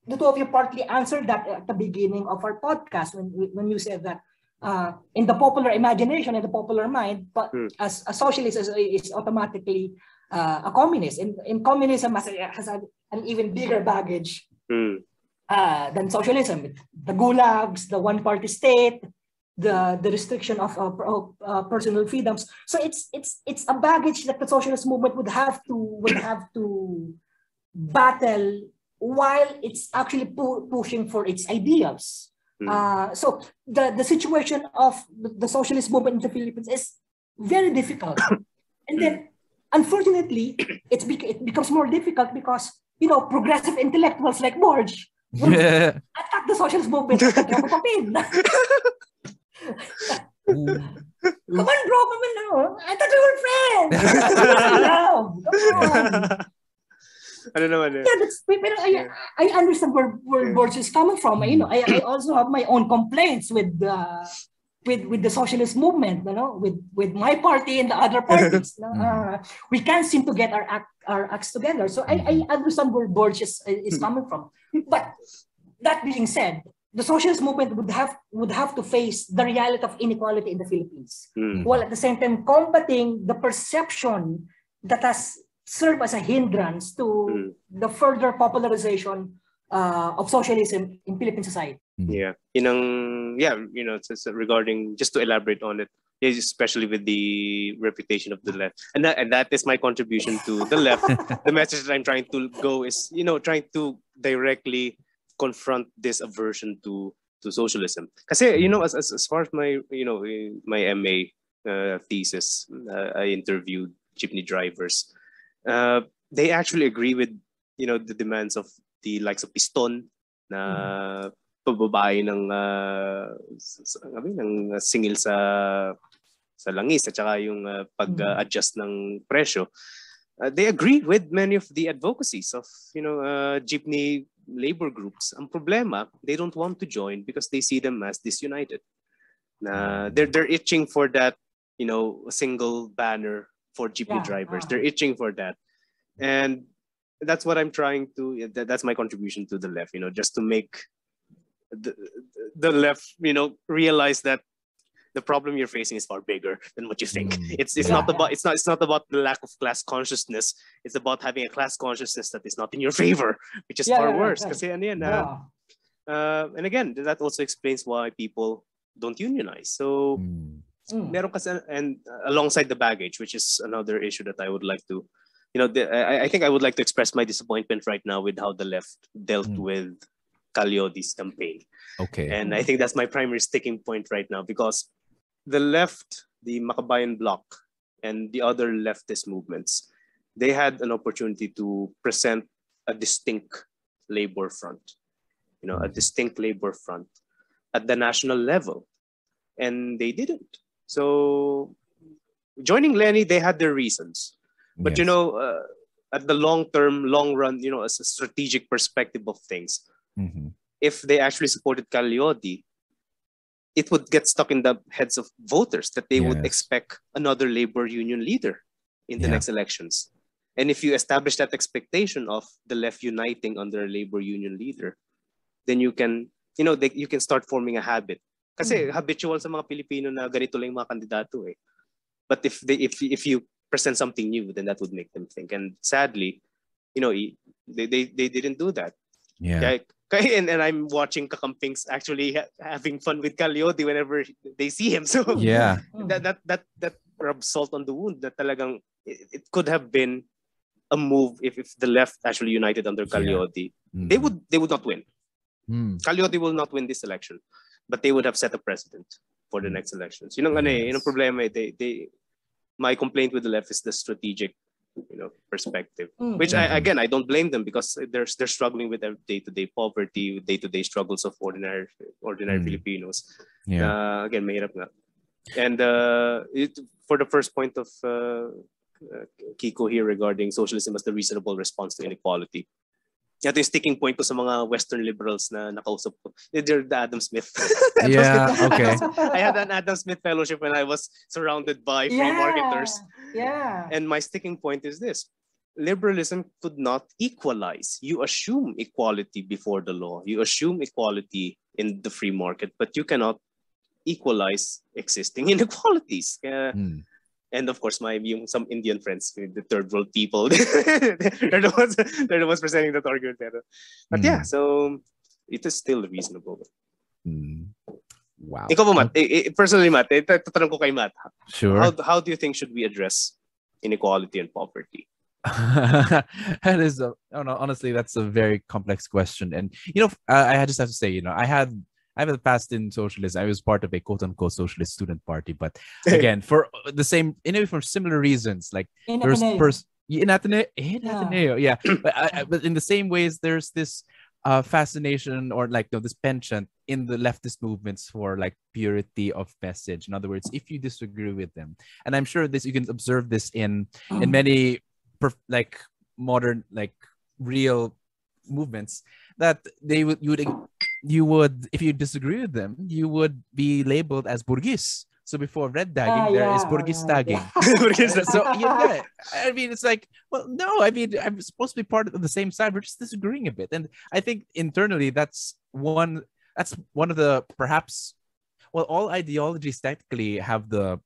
the two of you partly answered that at the beginning of our podcast when you said that in the popular imagination and the popular mind, but as a socialist is automatically a communist. In communism has an even bigger baggage than socialism. The gulags, the one-party state, the restriction of personal freedoms. So it's a baggage that the socialist movement would have to battle while it's actually pushing for its ideals. So the situation of the socialist movement in the Philippines is very difficult. And then, unfortunately, it becomes more difficult because, progressive intellectuals like Borge will attack the socialist movement at the drop of a pin. Come on, bro, come on. I thought we were friends. Come on. I don't know. Yeah, I understand where Borge is coming from. I also have my own complaints with the socialist movement, with my party and the other parties. We can't seem to get our acts together. So I understand where Borge is coming from. But that being said, the socialist movement would have to face the reality of inequality in the Philippines, while at the same time combating the perception that has served as a hindrance to the further popularization of socialism in Philippine society. Yeah, regarding, just to elaborate on it, especially with the reputation of the left, and that is my contribution to the left. The message that I'm trying to go is, trying to directly confront this aversion to socialism. Kasi, as far as my my MA thesis, I interviewed jeepney drivers. They actually agree with the demands of the likes of Piston na pababae ng singil sa langis at saka yung pag-adjust ng presyo. They agree with many of the advocacies of jeepney labor groups. Ang problema, they don't want to join because they see them as disunited. They're itching for that single banner for jeepney drivers. They're itching for that. And that's what I'm trying to, that's my contribution to the left, just to make the left, realize that the problem you're facing is far bigger than what you think. It's not about the lack of class consciousness. It's about having a class consciousness that is not in your favor, which is far worse. Kasi and again, that also explains why people don't unionize. So meron kasi, and alongside the baggage, which is another issue that I would like to, I think I would like to express my disappointment right now with how the left dealt with Ka Leody's campaign. Okay. And I think that's my primary sticking point right now, because the left, the Makabayan bloc, and the other leftist movements, they had an opportunity to present a distinct labor front, a distinct labor front at the national level. And they didn't. So joining Leni, they had their reasons. But, at the long run, as a strategic perspective of things, if they actually supported Ka Leody, it would get stuck in the heads of voters that they would expect another labor union leader in the next elections. And if you establish that expectation of the left uniting under a labor union leader, then you can, you can start forming a habit. Kasi habitual sa mga Pilipino na ganito lang yung mga kandidato eh. But if you present something new, then that would make them think. And sadly, they didn't do that. Yeah. And I'm watching kakampings actually having fun with Ka Leody whenever they see him. So that rubs salt on the wound. That talagang it could have been a move if the left actually united under Ka Leody. They would not win. Ka Leody will not win this election, but they would have set a precedent for the next elections. Yun ang problema. My complaint with the left is the strategic, perspective. Which I don't blame them, because they're struggling with their day-to-day poverty, day-to-day struggles of ordinary Filipinos. Again, mahirap nga. And for the first point of Kiko here regarding socialism as the reasonable response to inequality, ito yung sticking point ko sa mga Western liberals na nakausap ko. They're the Adam Smith. Okay. I had an Adam Smith fellowship when I was surrounded by free marketers. Yeah. And my sticking point is this. Liberalism could not equalize. You assume equality before the law. You assume equality in the free market, but you cannot equalize existing inequalities. And of course, some Indian friends, the third world people, they're the ones presenting that argument. But so it is still reasonable. Wow. Ikaw po, Matt, personally, Matt, tatanong ko kay Matt. Sure. How do you think should we address inequality and poverty? That is honestly, that's a very complex question. And I just have to say, I have a past in socialism. I was part of a quote-unquote socialist student party, but again, for the same, for similar reasons, like there's in Ateneo, yeah. But in the same ways, there's this fascination or this penchant in the leftist movements for purity of message. In other words, if you disagree with them, and I'm sure you can observe this in many modern real movements, that you would if you disagree with them, you would be labeled as burgis. So before red tagging, there is burgis tagging. So I mean, it's well, no, I mean, I'm supposed to be part of the same side. We're just disagreeing a bit, and I think internally that's one of the perhaps, well, all ideologies technically have the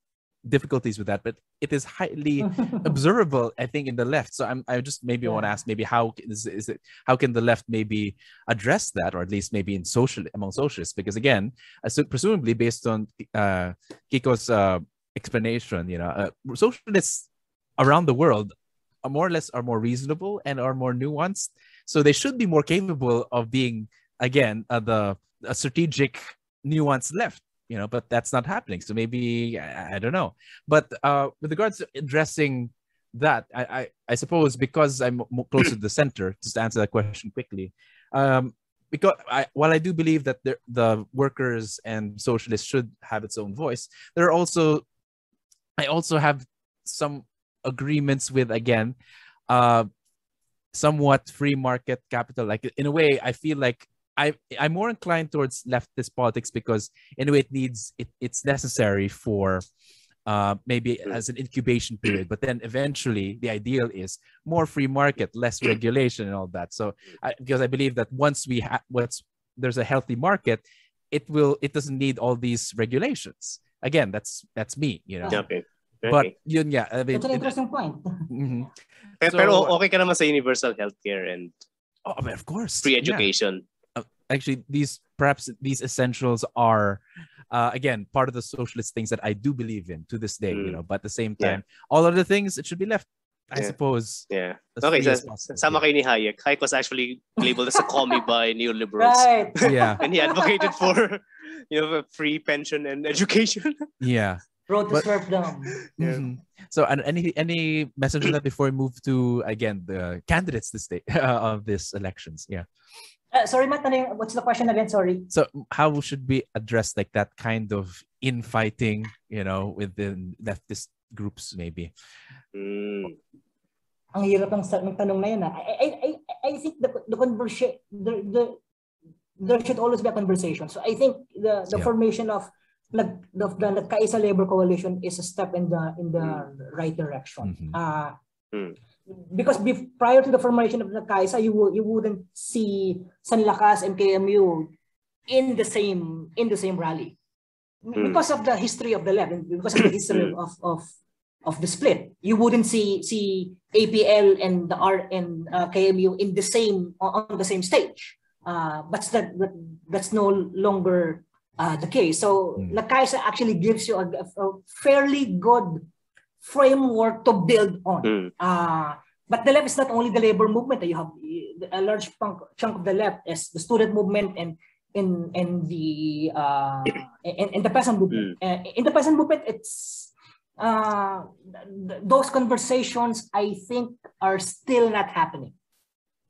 difficulties with that, but it is highly observable, I think, in the left. So I just maybe want to ask, maybe how can the left maybe address that, or at least maybe among socialists? Because again, presumably based on Kiko's explanation, socialists around the world are more reasonable and are more nuanced. So they should be more capable of being, again, a strategic, nuanced left. But that's not happening. So maybe, I don't know. But with regards to addressing that, I suppose because I'm closer to the center, just to answer that question quickly, because while I do believe that the workers and socialists should have its own voice, I also have some agreements with, again, somewhat free market capital. In a way, I feel like I'm more inclined towards leftist politics because in a way it's necessary for maybe as an incubation period, but then eventually the ideal is more free market, less regulation and all that. So because I believe that once there's a healthy market, it doesn't need all these regulations. Again, that's me, Okay. But yun nga, I mean, that's an interesting point. Pero okay ka naman sa universal healthcare and of course, free education. Actually, these essentials are again part of the socialist things that I do believe in to this day, but at the same time, all other things, it should be left, I suppose. Yeah. Okay, sama kayo ni Hayek. Hayek was actually labeled as a commie by neoliberals. Right. Yeah. And he advocated for free pension and education. Yeah. Road to serfdom. So, and any message on that before we move to, again, the candidates this day of this elections? Yeah. Sorry, Matt, what's the question again? Sorry. So how should we address like that kind of infighting, within leftist groups maybe? Ang hirap ng tanong na yun. I think the conversation, there should always be a conversation. So I think the formation of the Nagkaisa Labor Coalition is a step in the right direction. Because prior to the formation of Nagkaisa, you wouldn't see Sanlakas and KMU in the same rally because of the history of the left, because of the history of the split. You wouldn't see APL and the KMU on the same stage. But that's no longer the case. So Nagkaisa actually gives you a fairly good framework to build on. But the left is not only the labor movement. You have a large chunk of the left as the student movement and the peasant movement. In the peasant movement, it's those conversations I think are still not happening.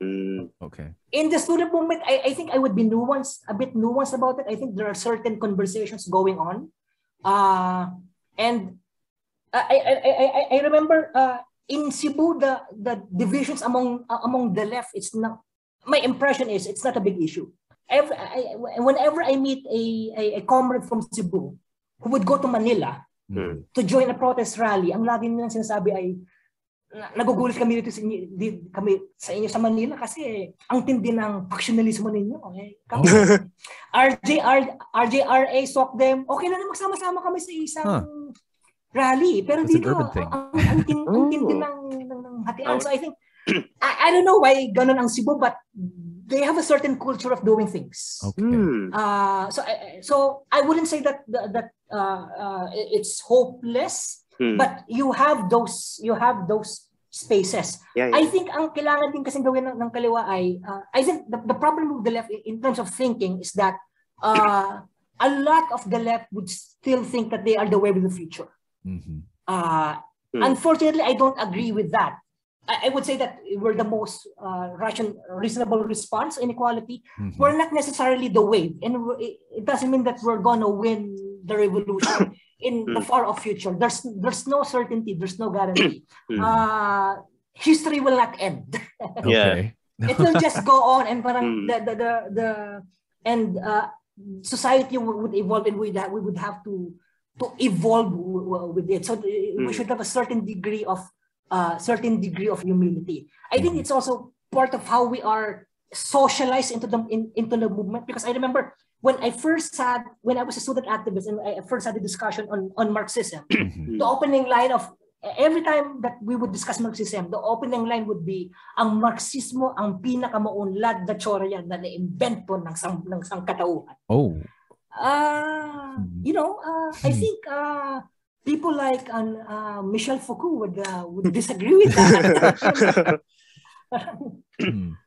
Okay. In the student movement, I think I would be a bit nuanced about it. I think there are certain conversations going on, and I remember in Cebu the divisions among the left. It's not. My impression is it's not a big issue. Whenever I meet a comrade from Cebu who would go to Manila to join a protest rally, ang lagi nilang sinasabi ay nagugulat kami dito sa inyo sa Manila kasi ang tindi ng factionalismo ninyo. RJRA, SocDem, okay na magsama-sama kami sa isang rally. Pero that's dito, ang tindi ng hatian. So I think, I don't know why ganun ang Cebu, but they have a certain culture of doing things. Okay. So I wouldn't say that it's hopeless, but you have those spaces. I think ang kailangan din kasing gawin ng kaliwa ay I think the problem with the left in terms of thinking is that a lot of the left would still think that they are the way with the future. Unfortunately, I don't agree with that. I would say that we're the most reasonable response to inequality. We're not necessarily the wave, and it doesn't mean that we're gonna win the revolution in the far off future. There's no certainty. There's no guarantee. History will not end. Okay. It will just go on, and parang society would evolve, and we would have to evolve with it. So we should have a certain degree of humility. I think it's also part of how we are socialized into the movement, because I remember when I was a student activist and I first had a discussion on Marxism, the opening line of every time that we would discuss Marxism, the opening line would be, ang Marxismo ang pinakamaunlad na tsorya na naimbento ng sangkatauhan. Oh. I think people like Michel Foucault would disagree with that.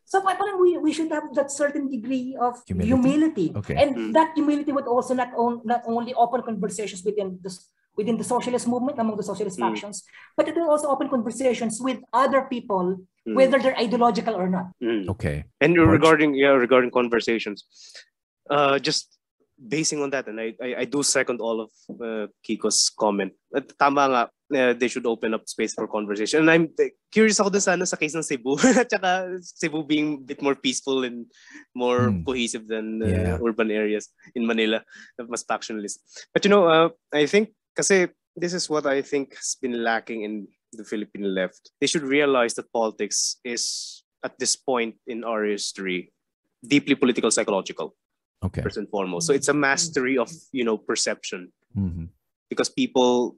So parang we should have that certain degree of humility. Okay. And that humility would also not only open conversations within the socialist movement, among the socialist factions, but it will also open conversations with other people, whether they're ideological or not. Okay. And regarding conversations, just basing on that, and I do second all of Kiko's comment. Tama nga, they should open up space for conversation. And I'm curious ako dun sa case ng Cebu. Tsaka Cebu being a bit more peaceful and more cohesive than urban areas in Manila, mas factionalist. But I think kasi This is what I think has been lacking in the Philippine left. They should realize that politics is, at this point in our history, deeply political psychological. Okay. First and foremost. So it's a mastery of, perception. Mm-hmm. Because people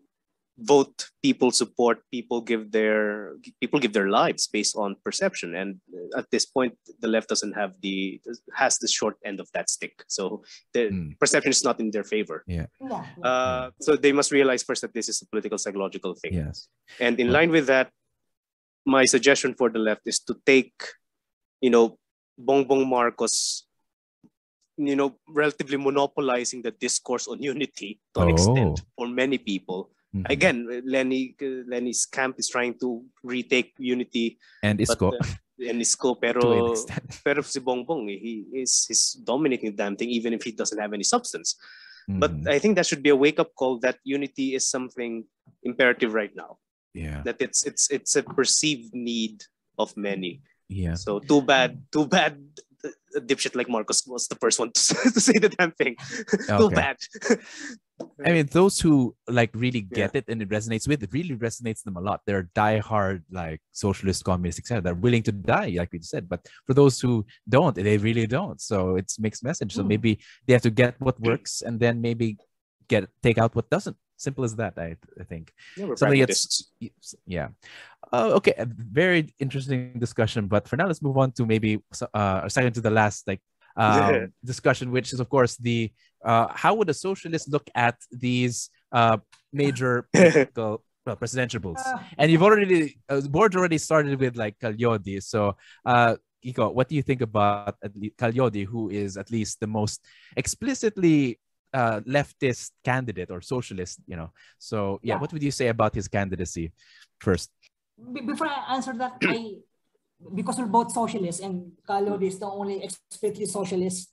vote, people support, people give their lives based on perception, and at this point the left has the short end of that stick, so the perception is not in their favor. So they must realize first that this is a political psychological thing. Yes. And in line with that, my suggestion for the left is to take Bongbong Marcos relatively monopolizing the discourse on unity to an extent for many people. Mm-hmm. Again, Leni's camp is trying to retake unity and Isko. Pero si Bongbong, he's dominating the damn thing, even if he doesn't have any substance. Mm-hmm. But I think that should be a wake-up call that unity is something imperative right now. Yeah. That it's a perceived need of many. Yeah. So too bad a dipshit like Marcos was the first one to say the damn thing. Okay. Too bad. I mean, those who really get it and it really resonates them a lot. They're diehard socialist, communist, etc. They're willing to die, like we said. But for those who don't, they really don't. So it's mixed message. So maybe they have to get what works and then maybe take out what doesn't. Simple as that, I think. Okay, a very interesting discussion. But for now, let's move on to maybe a second to the last discussion, which is, of course, the how would a socialist look at these major political presidential polls? And you've already the board already started with Ka Leody. So Kiko, what do you think about Ka Leody, who is at least the most explicitly leftist candidate or socialist? So what would you say about his candidacy first? Before I answer that, because we're both socialists and Ka Leody is the only explicitly socialist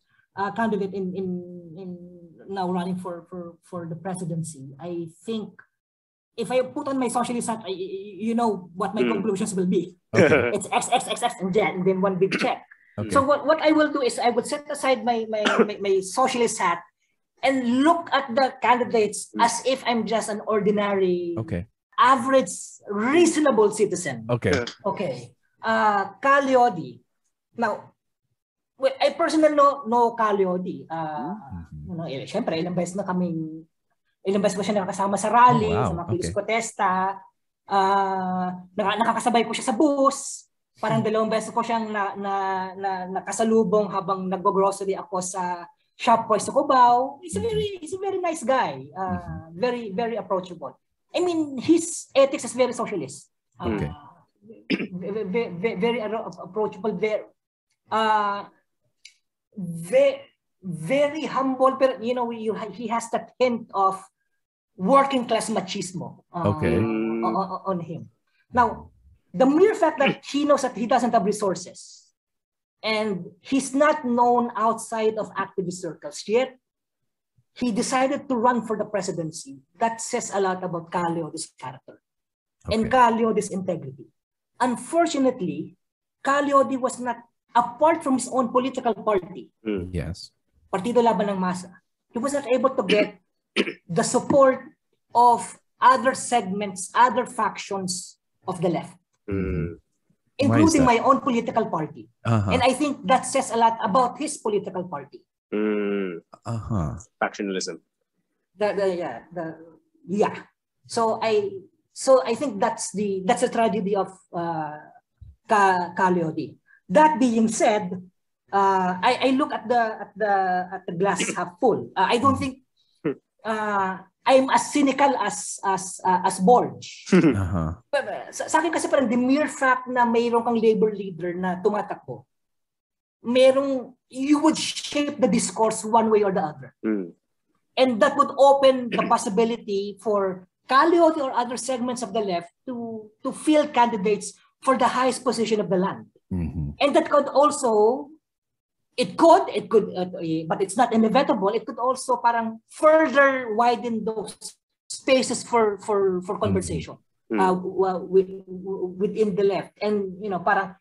candidate in now running for the presidency, I think if I put on my socialist hat, you know what my conclusions will be. Okay. It's X and then one big check. Okay. So what I will do is I would set aside my socialist hat and look at the candidates as if I'm just an ordinary, average, reasonable citizen. Okay. Ka Leody. Now, I personally know Ka Leody. Siyempre, ilang beses ba siya nakasama sa rally, sa mga kilos protesta. Nakakasabay ko siya sa bus. Parang 2 beses ko siyang nakasalubong habang nag-grocery ako sa Shopwise sa Cubao. He's a very nice guy. Very, very approachable. I mean, his ethics is very socialist. Very approachable, very humble, but he has that hint of working class machismo on him. Now, the mere fact that he knows that he doesn't have resources and he's not known outside of activist circles, yet he decided to run for the presidency, that says a lot about Ka Leody's character and Ka Leody's integrity. Unfortunately, Ka Leody was not, apart from his own political party, Partido Laban ng Masa, he was not able to get the support of other segments, other factions of the left, including my own political party. And I think that says a lot about his political party. Factionalism. So I think that's the tragedy of Ka Leody. That being said, I look at the glass half full. I don't think I'm as cynical as Borge. Sa akin kasi parang the mere fact na mayroong kang labor leader na tumatakbo, you would shape the discourse one way or the other. And that would open the possibility for Ka Leody or other segments of the left to field candidates for the highest position of the land. And that could also, but it's not inevitable, it could also parang further widen those spaces for conversation within the left. And, parang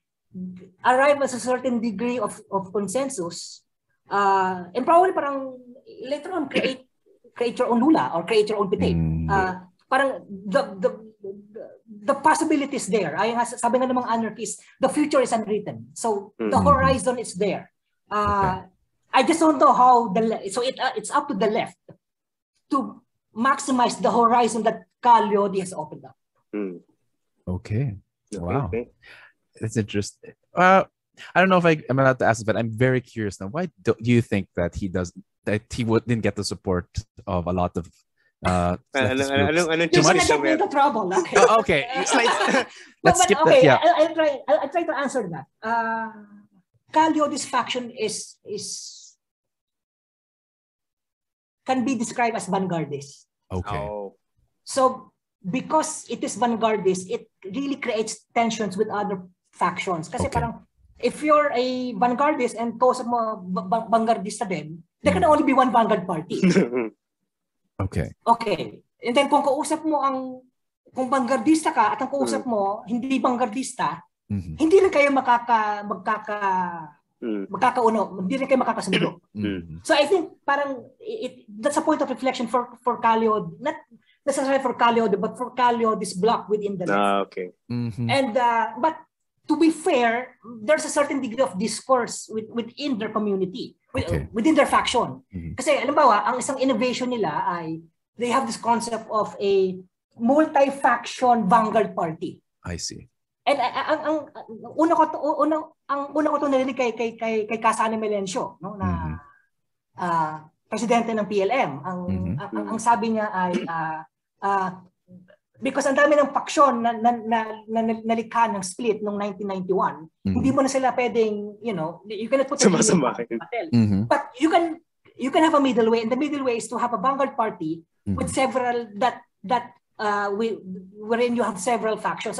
arrive at a certain degree of consensus and probably parang later on create your own lula or create your own petay. parang the possibilities there. Ay nga sabi nga ng mga anarchists, the future is unwritten. So the horizon is there. I just don't know how it's up to the left to maximize the horizon that Ka Leody has opened up. Okay. Wow. That's interesting. I don't know if I'm allowed to ask, but I'm very curious now. Why do you think that he didn't get the support of a lot of trouble. Okay. Okay. Let's skip that. Yeah. I'll try to answer that. Ka Leody's faction can be described as vanguardist. Okay. So because it is vanguardist, it really creates tensions with other factions. Kasi parang if you're a vanguardist and kausap mo vanguardista din, there can only be one vanguard party. Okay. And then kung kausap mo kung vanguardista ka at ang kausap mo hindi vanguardista, hindi rin kayo hindi rin kayo makakasundo. So I think parang that's a point of reflection for Ka Leody, not necessarily for Ka Leody, but for Ka Leody's block within the left. And but to be fair, there's a certain degree of discourse within their community, within their faction. Kasi halimbawa, ang isang innovation nila ay they have this concept of a multi-faction vanguard party. I see. And ang una ko to narinig kay Kasane Melencio, no, na presidente ng PLM. Ang sabi niya ay because ang dami ng faksyon na nalikha ng split noong 1991, hindi mo na sila pwedeng, you cannot put them in but you can have a middle way, and the middle way is to have a vanguard party with several wherein you have several factions.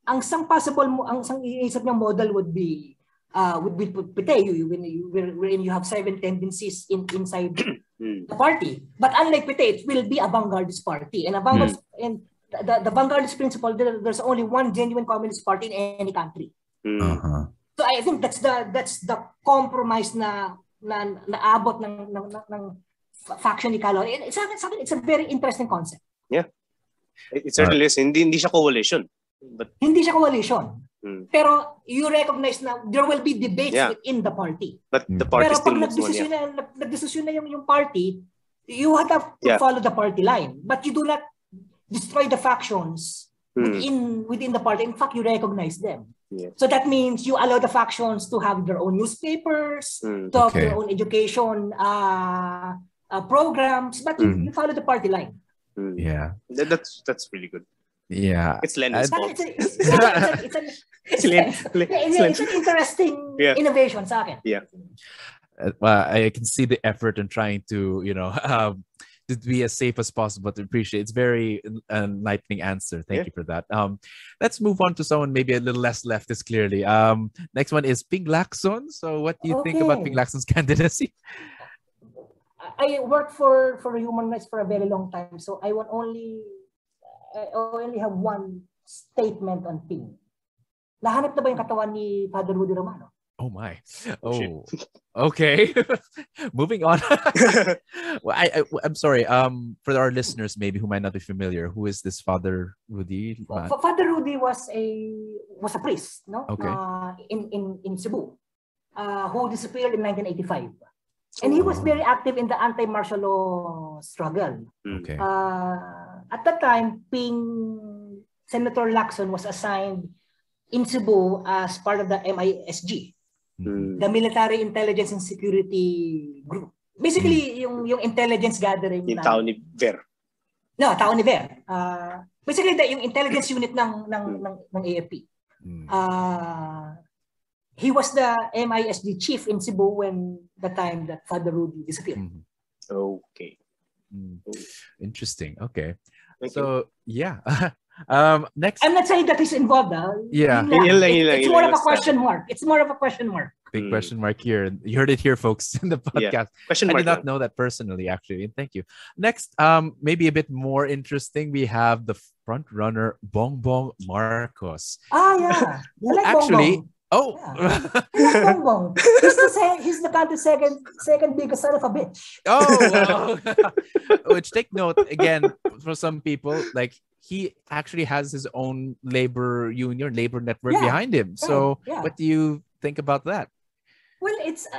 Ang isang possible ang isang iisip niyang model would be Pite, wherein you have 7 tendencies inside the party. But unlike Pite, it will be a vanguardist party. And the vanguardist principle, there's only one genuine communist party in any country. So I think that's the compromise na naabot ng faction ni Ka Leody. It's a very interesting concept. Yeah. It certainly is. Hindi siya coalition. But hindi siya coalition. Pero you recognize na there will be debates within the party. But the party pero still pag nagdesisyon na yung party, you have to follow the party line. But you do not destroy the factions within the party. In fact, you recognize them. Yeah. So that means you allow the factions to have their own newspapers, to have their own education programs, but you follow the party line. Yeah. That's really good. Yeah. It's Leni's fault. It's an interesting innovation sa akin. Yeah. I can see the effort in trying to, to be as safe as possible, to appreciate. It's very enlightening answer. Thank you for that. Let's move on to someone maybe a little less leftist, clearly. Next one is Ping Lacson. So what do you think about Ping Lacson's candidacy? I worked for human rights for a very long time. So I only have one statement on Ping. Nahanap na ba yung katawan ni Father Rudy Romano? Oh my. Oh, okay. Moving on. Well, I'm sorry. For our listeners maybe who might not be familiar, who is this Father Rudy? Father Rudy was a priest, no? Okay. In Cebu, who disappeared in 1985. And he was very active in the anti-martial law struggle. Okay. At that time, Senator Lacson was assigned in Cebu as part of the MISG, the Military Intelligence and Security Group. Basically, yung intelligence gathering. Yung tao ni Ver. No, tao ni Ver. Basically, yung intelligence unit ng AFP. He was the MISG chief in Cebu when the time that Father Rudy disappeared. Okay. Interesting. Okay. Thank you. Yeah. Next. I'm not saying that he's involved. Yeah. It's more of a question mark. It's more of a question mark. Big question mark here. You heard it here, folks, in the podcast. Question I mark, did not know that personally, actually. Thank you. Next, maybe a bit more interesting, we have the front runner, Bongbong Marcos. Yeah. Actually, Oh, Bongbong. He's the country's second biggest son of a bitch. Oh, which take note again for some people, like he actually has his own labor union, labor network behind him. So, what do you think about that? Well,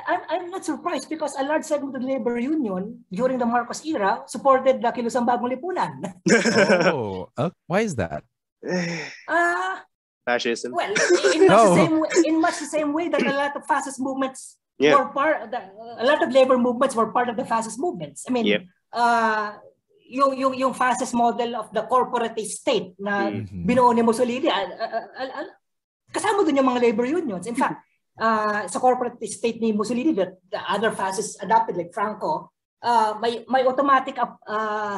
I'm not surprised because a large segment of the labor union during the Marcos era supported the Kilusang Bagong Lipunan. Why is that? Fascism. Well, in much the same way that a lot of fascist movements were a lot of labor movements were part of the fascist movements. I mean, yung fascist model of the corporate state na binuo ni Mussolini, kasama dun yung mga labor unions. In fact, sa corporate state ni Mussolini that the other fascists adopted, like Franco, may automatic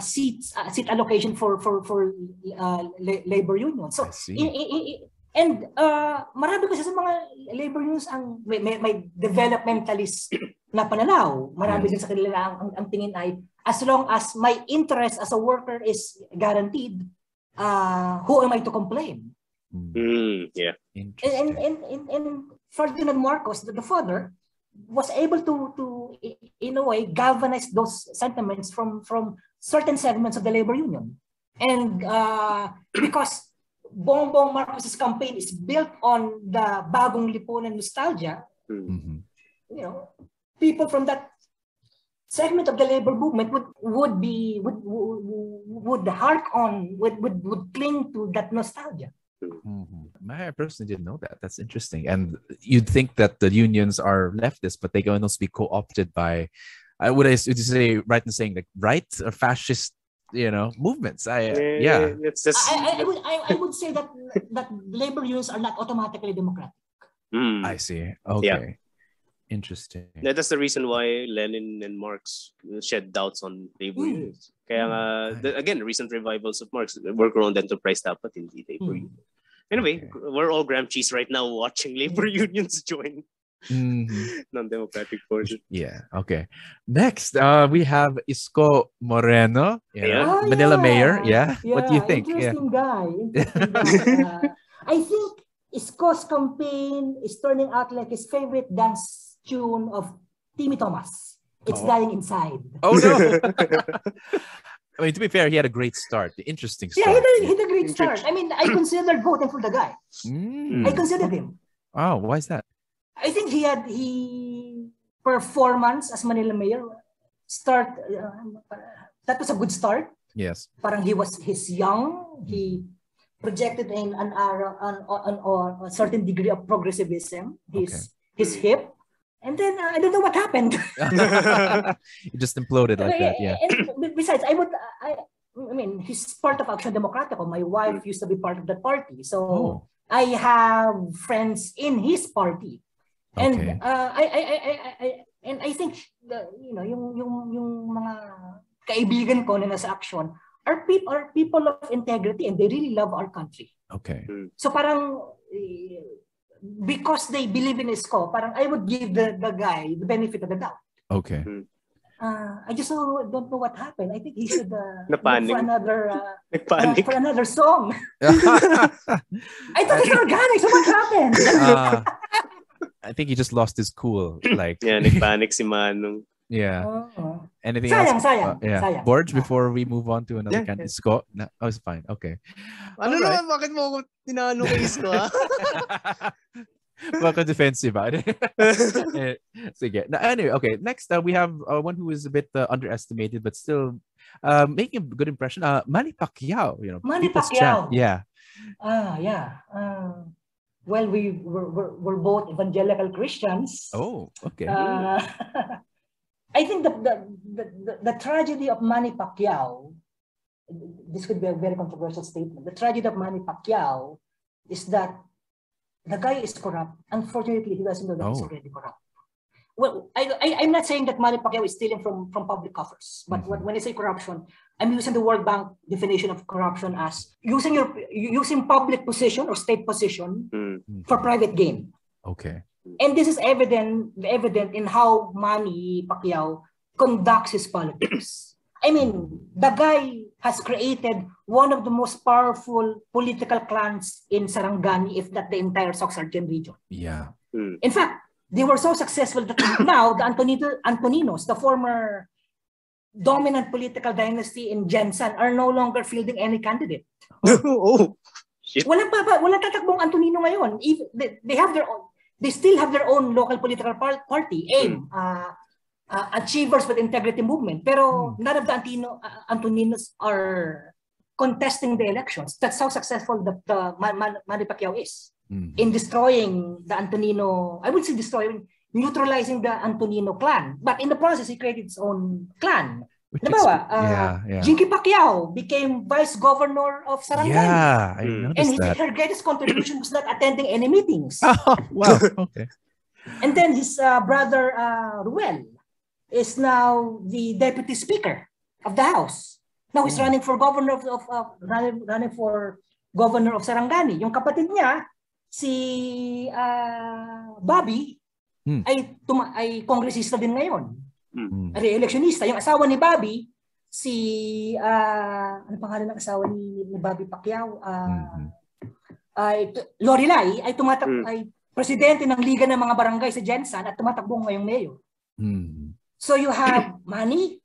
seat allocation for labor unions. So and marami kasi sa mga labor unions ang may developmentalist na pananaw. Marami din sa kanila ang tingin ay as long as my interest as a worker is guaranteed, who am I to complain? And Ferdinand Marcos, the father, was able to in a way galvanize those sentiments from certain segments of the labor union. And because Bongbong Marcos' campaign is built on the Bagong Lipunan nostalgia, you know, people from that segment of the labor movement would cling to that nostalgia. I personally didn't know that. That's interesting. And you'd think that the unions are leftist, but they can also be co-opted by, would you say right in saying like right or fascist, movements? I would say that labor unions are not automatically democratic. I see. Okay. Yeah. Interesting. That's the reason why Lenin and Marx shed doubts on labor unions. Kaya again, recent revivals of Marx, worker-owned enterprise dapat hindi labor union. Anyway, we're all gram cheese right now watching labor unions join non-democratic forces. Yeah. Okay. Next, we have Isko Moreno, Manila mayor. Yeah. What do you think? Interesting guy. I think Isko's campaign is turning out like his favorite dance tune of Timmy Thomas. It's dying inside. Oh no. I mean, to be fair, he had a great start. Interesting start. Yeah, he had a great start. I mean, I considered voting for the guy. I considered him. Oh, why is that? I think he performance as Manila mayor that was a good start. Yes. Parang he's young. He projected in a certain degree of progressivism. He's hip. And then I don't know what happened. It just imploded like that. Yeah. And besides, I mean, he's part of Action Democratico. My wife used to be part of that party, so I have friends in his party, and I think yung mga kaibigan ko na nasa Action are people of integrity, and they really love our country. Okay. So parang, because they believe in Isko, parang I would give the guy the benefit of the doubt. Okay. I just don't know what happened. I think he should look for another song. I thought it's organic. So what happened? I think he just lost his cool. Like nagpanic si Manong. Yeah. Anything else? Sayang. Borge, before we move on to another candidate. Isko? No, it's fine. Okay. Ano naman? Bakit mo ako tinanong kay Isko, ha? Baka defensive, ba? Sige. Now, anyway, okay. Next, we have one who is a bit underestimated, but still making a good impression. Manny Pacquiao. Manny Pacquiao. Yeah. Well, we're both evangelical Christians. Oh, okay. I think the tragedy of Manny Pacquiao, this could be a very controversial statement. The tragedy of Manny Pacquiao is that the guy is corrupt. Unfortunately, he doesn't know that he's already corrupt. Well, I'm not saying that Manny Pacquiao is stealing from public coffers, but when I say corruption, I'm using the World Bank definition of corruption as using public position or state position for private gain. Okay. And this is evident in how Manny Pacquiao conducts his politics. I mean, the guy has created one of the most powerful political clans in Sarangani, if not the entire SocDem region. Yeah. In fact, they were so successful that now the Antoninos, the former dominant political dynasty in Jensen, are no longer fielding any candidate. Oh, shit. Walang tatakbong Antonino ngayon. They still have their own local political party, AIM, Achievers with Integrity Movement. Pero none of the Antoninos are contesting the elections. That's how successful the Manny Pacquiao is in destroying the Antonino. I would say destroying, neutralizing the Antonino clan. But in the process, he created his own clan. Jinky Pacquiao became vice governor of Sarangani. Yeah, I noticed that. Her greatest contribution was not attending any meetings. Oh, wow. Okay. And then his brother Ruel is now the deputy speaker of the House. Now he's running for governor running for governor of Sarangani. Yung kapatid niya, si Bobby, ay kongresista din ngayon. Re-electionista. Yung asawa ni Bobby, si ano pangalan ng asawa ni Bobby Pacquiao? Lorelai ay ay presidente ng Liga ng mga Barangay sa Jensen at tumatakbo ngayong mayor. So you have Manny,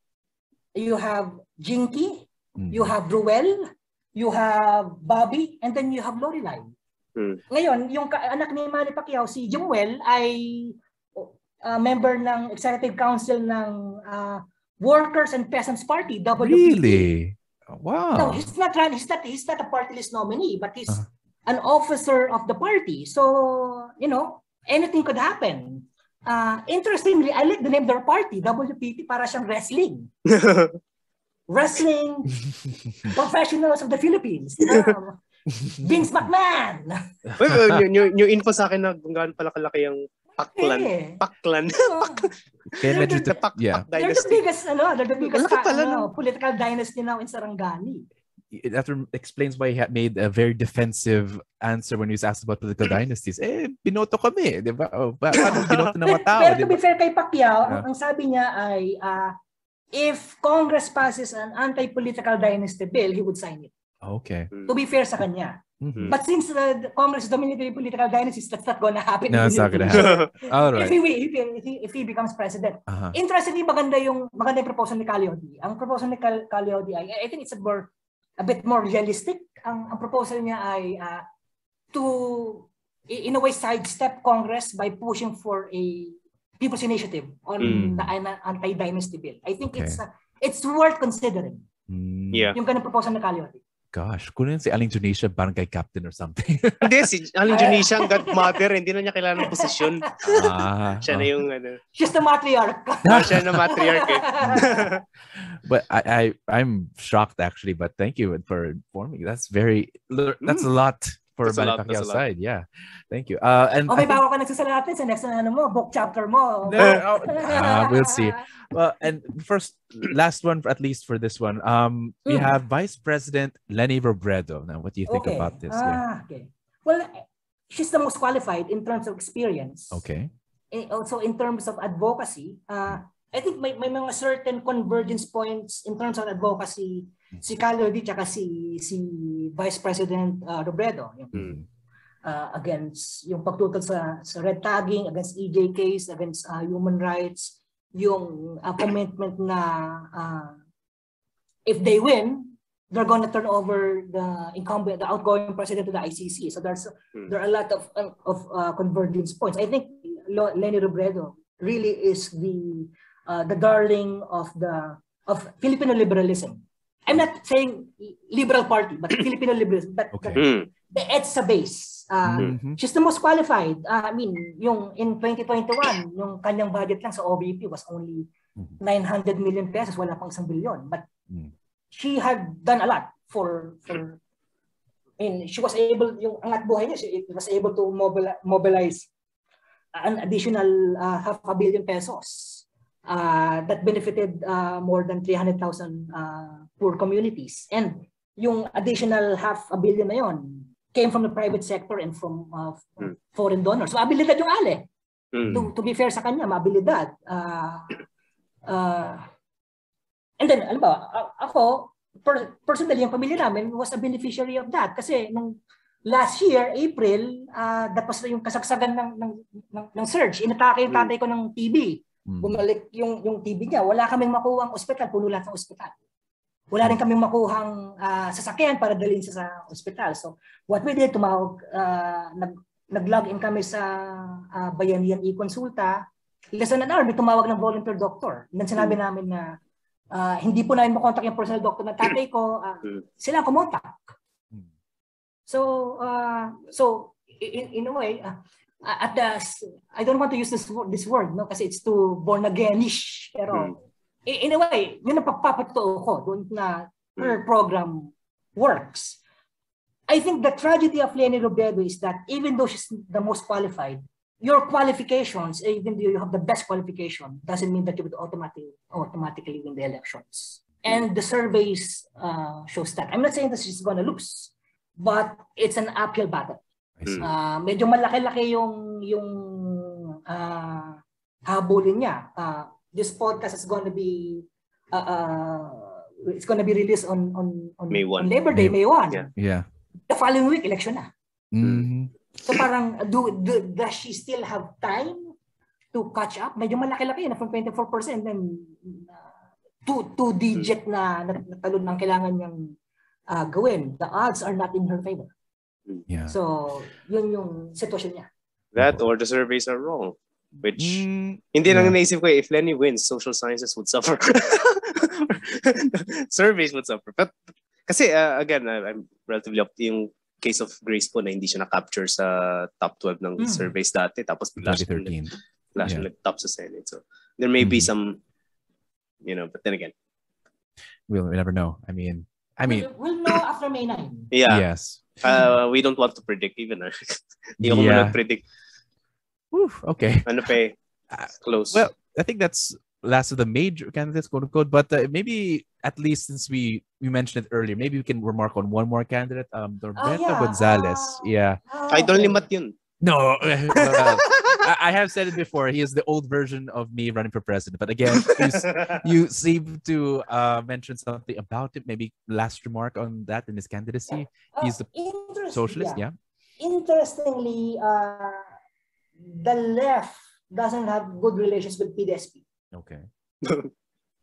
you have Jinky, you have Ruel, you have Bobby, and then you have Lorelai. Ngayon, yung anak ni Manny Pacquiao, si Jumuel, ay member ng Executive Council ng Workers and Peasants Party, WPP. Really? Wow. No, he's not a party list nominee, but he's an officer of the party. So, anything could happen. Interestingly, I like the name of their party, WPP, para siyang wrestling. Wrestling Professionals of the Philippines. Vince McMahon. New info sa akin na kung gaano pala kalaki yung Paklan. Kaya medyo they're the biggest, political dynasty now in Sarangani. That explains why he made a very defensive answer when he was asked about political dynasties. Binoto kami, di ba? Paano binoto ng mga tao? Pero to be fair kay Pacquiao, ang sabi niya ay, if Congress passes an anti-political dynasty bill, he would sign it. Okay. To be fair sa kanya. But since the Congress dominated political dynasties, that's not gonna happen. No, it's not gonna happen. All right. If he becomes president. Interestingly, maganda yung proposal ni Ka Leody. Ang proposal ni Ka Leody ay, I think it's a bit more realistic. Ang proposal niya ay to, in a way, sidestep Congress by pushing for a people's initiative on the anti-dynasty bill. I think it's worth considering. Yung ganang proposal ni Ka Leody. Gosh, kunin si Aling Junisha barangay captain or something. Hindi, si Aling Junisha ang godmother, hindi na niya kailangan ng posisyon. Siya na yung She's the matriarch. Siya na matriarch eh. But I'm shocked actually, but thank you for informing. That's a lot for Manny Pacquiao's side. Yeah. Thank you. May bago ka nagsasalapin sa next book chapter mo. We'll see. Well, and last one, at least for this one, we have Vice President Leni Robredo. Now, what do you think about this? Okay. Well, she's the most qualified in terms of experience. Okay. Also, in terms of advocacy, I think may mga certain convergence points in terms of advocacy si Ka Leody tsaka si Vice President Robredo. Against yung pagtutol sa red tagging, against EJKs, against human rights, yung commitment na if they win, they're going to turn over the outgoing president to the ICC. So there are a lot of convergence points. I think Leni Robredo really is the darling of Filipino liberalism. I'm not saying liberal party, but Filipino liberalism. But the EDSA base. She's the most qualified. I mean, yung in 2021, yung kanyang budget lang sa OVP was only 900 million pesos, wala pang 1 billion. But she had done a lot for she was able, yung angat buhay niya, she was able to mobilize an additional 500 million pesos that benefited more than 300,000 poor communities. And yung additional 500 million na yon came from the private sector and from foreign donors. So, abilidad yung ale. To be fair sa kanya, mabilidad. And then, alam ba, ako, personally, yung pamilya namin was a beneficiary of that. Kasi nung last year, April, tapos yung kasagsagan ng surge. Inatake yung tatay ko ng TB. Bumalik yung TB niya. Wala kaming makuhang ospital. Puno lahat ng ospital. Wala rin kaming makuhang sasakyan para dalhin sa ospital. So, what we did, nag-log in kami sa Bayanihan e-consulta. Less than an hour, may tumawag ng volunteer doctor. Then sinabi namin na hindi po namin makontak yung personal doctor ng tatay ko. Sila kumontak. So in a way, I don't want to use this word, no, kasi it's too born againish. Pero in a way, yun ang pagpapatuo ko doon na her program works. I think the tragedy of Leni Robredo is that even though she's the most qualified, your qualifications, even though you have the best qualification, doesn't mean that you would automatically win the elections. And the surveys shows that. I'm not saying that she's gonna lose, but it's an uphill battle. Medyo malaki-laki yung habulin niya. This podcast is gonna be it's gonna be released on May 1. On Labor Day, May 1. Yeah. The following week, election na. So parang, does she still have time to catch up? Medyo malaki-laki na from 24%, then two-digit na talon ng kailangan niyang gawin. The odds are not in her favor. Yeah. So, yun yung sitwasyon niya. That or the surveys are wrong. Which, hindi lang naisip ko if Leni wins, social sciences would suffer. Surveys would suffer. But, kasi, again, I'm relatively up yung case of Grace po na hindi siya na-capture sa top 12 ng surveys dati. Tapos, flash siya nag-top sa Senate. So, there may be some, but then again. We'll never know. I mean, we'll know after May 9. Yeah. Yes. We don't want to predict even. Hindi ako predict. Okay. Ano pa close. Well, I think that's last of the major candidates, quote unquote. But maybe at least since we mentioned it earlier, maybe we can remark on one more candidate, Roberto Gonzalez. Idol ni Matt yun. No. I have said it before. He is the old version of me running for president. But again, you seem to mention something about it. Maybe last remark on that in his candidacy. He's the socialist. Yeah. Interestingly, the left doesn't have good relations with PDSP. Okay.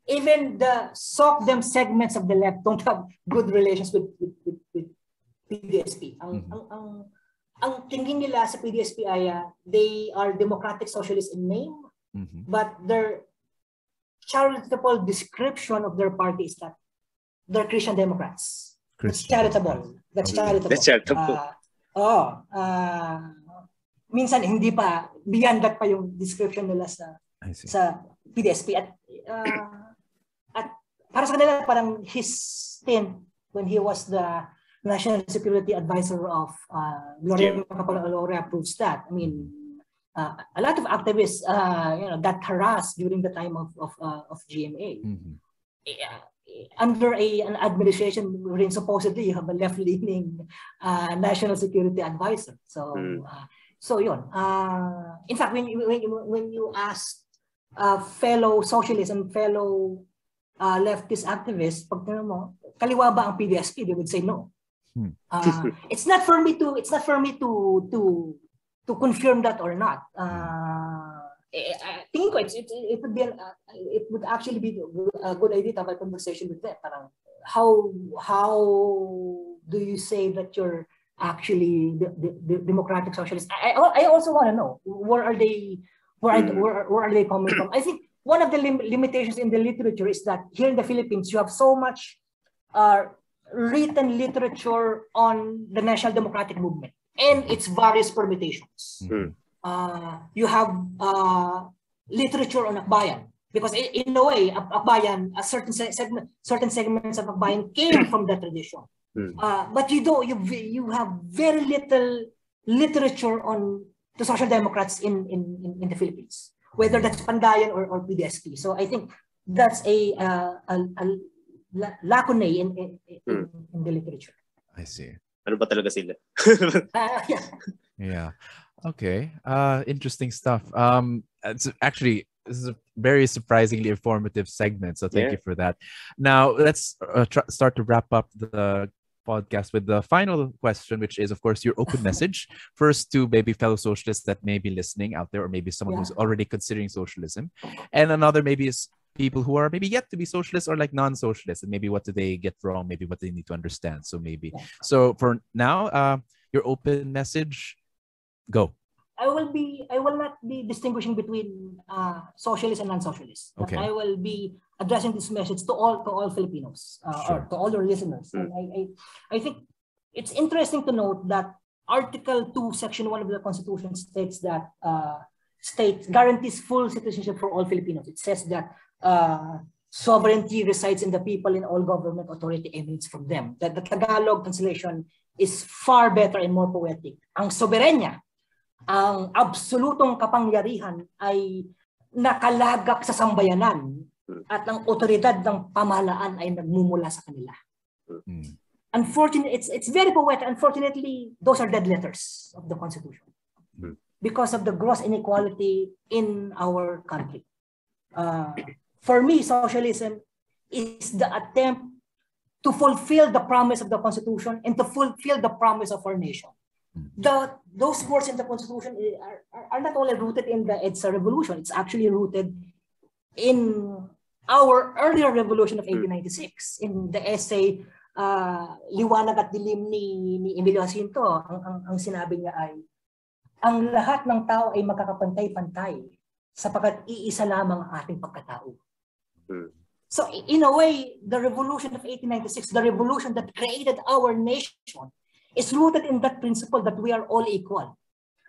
Even the SocDem segments of the left don't have good relations with PDSP. Ang tingin nila sa PDSP ay they are democratic socialists in name, but their charitable description of their party is that they're Christian Democrats. It's charitable. That's charitable. That's charitable. Minsan hindi pa beyond that pa yung description nila sa PDSP at para sa kanila parang his stint when he was the National Security Advisor of Gloria proves that. I mean, a lot of activists got harassed during the time of GMA. Under an administration wherein supposedly you have a left-leaning National Security Advisor. So yun. In fact, when you ask fellow socialists and fellow leftist activists, pag tanong mo, kaliwa ba ang PDSP? They would say no. It's not for me to confirm that or not. Tingin ko it would actually be a good idea to have a conversation with them. Parang how do you say that you're actually the democratic socialists? I also want to know where are they coming from? I think one of the limitations in the literature is that here in the Philippines you have so much written literature on the National Democratic Movement and its various permutations. You have literature on Makabayan because in a way, Makabayan, a certain segments of Makabayan came from that tradition. But you have very little literature on the Social Democrats in the Philippines, whether that's Pandayan or PDSP. So I think that's a lacune in the literature. I see. Ano ba talaga sila? Yeah. Okay. Interesting stuff. It's actually This is a very surprisingly informative segment. So thank you for that. Now, let's start to wrap up the podcast with the final question, which is, of course, your open message. First, to maybe fellow socialists that may be listening out there, or maybe someone who's already considering socialism. And another maybe is people who are maybe yet to be socialists or like non-socialists. And maybe what do they get wrong? Maybe what they need to understand. So maybe. So for now, your open message, go. I will not be distinguishing between socialists and non-socialists. But I will be addressing this message to all Filipinos or to all your listeners. And I think it's interesting to note that Article 2, Section 1 of the Constitution states that guarantees full citizenship for all Filipinos. It says that sovereignty resides in the people, and all government authority emanates from them. That the Tagalog translation is far better and more poetic. Ang soberenya, ang absolutong kapangyarihan ay nakalagak sa sambayanan at ang otoridad ng pamahalaan ay nagmumula sa kanila. Unfortunately, it's very poetic. Unfortunately, those are dead letters of the Constitution because of the gross inequality in our country. For me, socialism is the attempt to fulfill the promise of the Constitution and to fulfill the promise of our nation. Those words in the Constitution are not only rooted in the EDSA revolution, it's actually rooted in our earlier revolution of 1896, in the essay Liwanag at Dilim ni Emilio Jacinto. Ang sinabi niya ay, ang lahat ng tao ay magkakapantay-pantay sapagkat iisa lamang ang ating pagkatao. So in a way, the revolution of 1896, the revolution that created our nation, is rooted in that principle that we are all equal.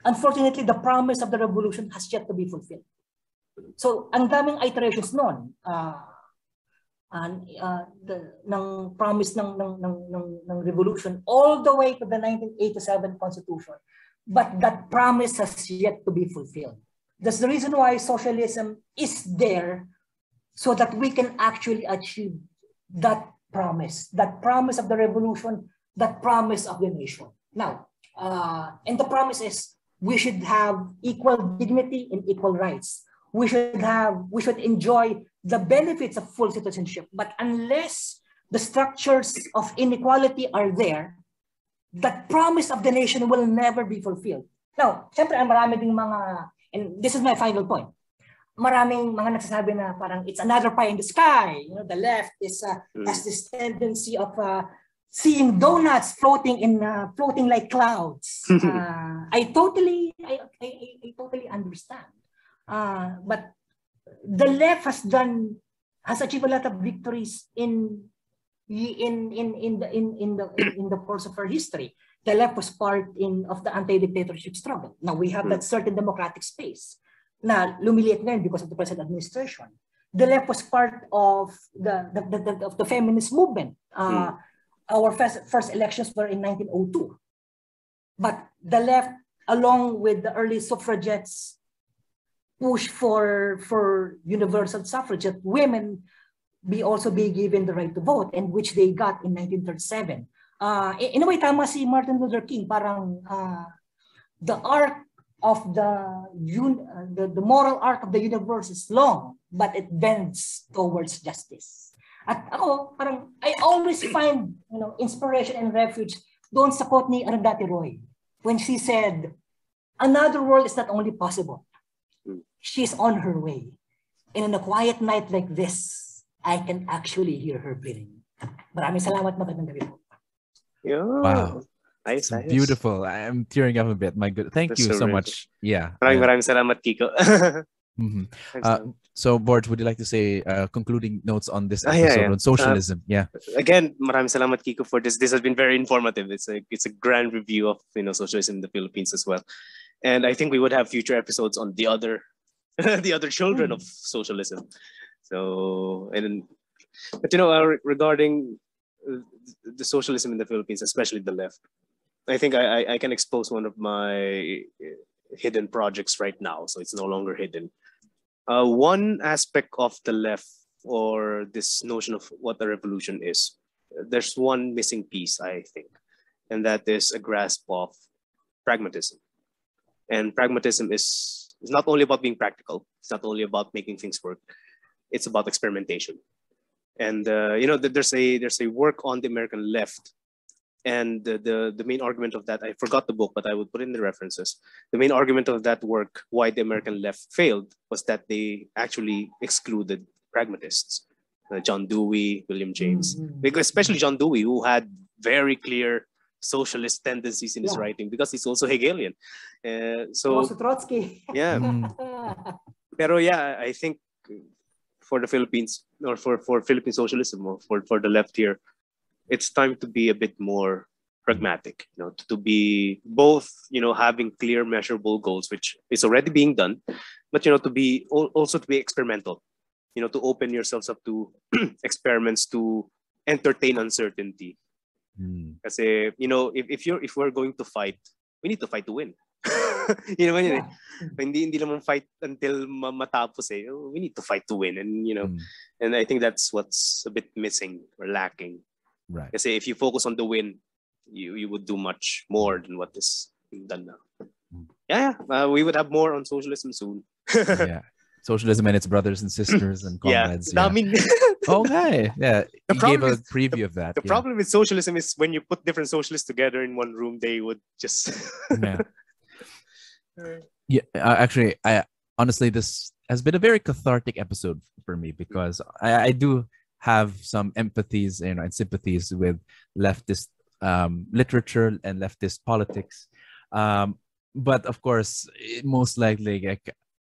Unfortunately, the promise of the revolution has yet to be fulfilled. So, ang daming iterations noon ng promise ng revolution all the way to the 1987 Constitution. But that promise has yet to be fulfilled. That's the reason why socialism is there, so that we can actually achieve that promise of the revolution, that promise of the nation. Now, and the promise is we should have equal dignity and equal rights. We should enjoy the benefits of full citizenship. But unless the structures of inequality are there, that promise of the nation will never be fulfilled. Now, syempre, marami ding mga, and this is my final point, maraming mga nagsasabi na parang it's another pie in the sky. You know, the left is has this tendency of seeing donuts floating like clouds. I totally understand. But the left has achieved a lot of victories in the course of our history. The left was part of the anti-dictatorship struggle. Now we have that certain democratic space na lumiliit ngayon because of the present administration. The left was part of the feminist movement. Our first elections were in 1902. But the left, along with the early suffragettes, pushed for universal suffrage, that women also be given the right to vote, and which they got in 1937. In a way, tama si Martin Luther King, parang the arc of the moral arc of the universe is long, but it bends towards justice. At ako, parang, I always find inspiration and refuge doon sa quote ni Arundhati Roy when she said, another world is not only possible, she's on her way. And on a quiet night like this, I can actually hear her breathing. Maraming salamat, magandang gabi po. Wow. Nice. Beautiful. I'm tearing up a bit. My good. Thank you so much. Yeah. Maraming salamat, Kiko. So, Borj, would you like to say concluding notes on this episode on socialism? Again, maraming salamat, Kiko, for this. This has been very informative. It's a grand review of socialism in the Philippines as well, and I think we would have future episodes on the other children of socialism. So, but regarding the socialism in the Philippines, especially the left, I think I can expose one of my hidden projects right now, so it's no longer hidden. One aspect of the left, or this notion of what a revolution is, there's one missing piece, I think, and that is a grasp of pragmatism. And pragmatism is It's not only about being practical. It's not only about making things work. It's about experimentation. And there's a work on the American left, and the main argument of that, I forgot the book, but I would put in the references. The main argument of that work, why the American left failed, was that they actually excluded pragmatists, John Dewey, William James, because especially John Dewey, who had very clear socialist tendencies in his writing, because he's also Hegelian. Also Trotsky. Yeah. Pero yeah, I think for the Philippines, or for Philippine socialism, or for the left here, it's time to be a bit more pragmatic, to be both, having clear measurable goals, which is already being done, but, to be also to be experimental, to open yourselves up to experiments, to entertain uncertainty. Kasi, if we're going to fight, we need to fight to win. Hindi naman fight until matapos eh. We need to fight to win, and and I think that's what's a bit missing or lacking. Right. Kasi if you focus on the win, you would do much more than what is being done now. We would have more on socialism soon. Yeah. Socialism and its brothers and sisters and comrades. Yeah. Okay. Yeah. You gave a preview of that. The problem with socialism is when you put different socialists together in one room, they would just... Yeah. Actually, honestly, this has been a very cathartic episode for me, because I do have some empathies and sympathies with leftist literature and leftist politics. But of course, most likely,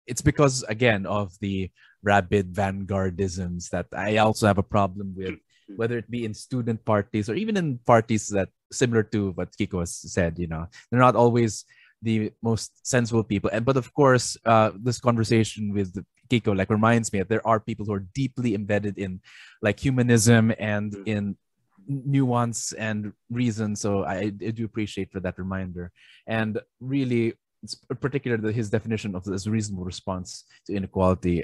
it's because, again, of the rabid vanguardisms that I also have a problem with, whether it be in student parties or even in parties that similar to what Kiko has said, they're not always the most sensible people. But of course, this conversation with Kiko reminds me that there are people who are deeply embedded in humanism and in nuance and reason. So I do appreciate for that reminder. And really, particularly his definition of this reasonable response to inequality.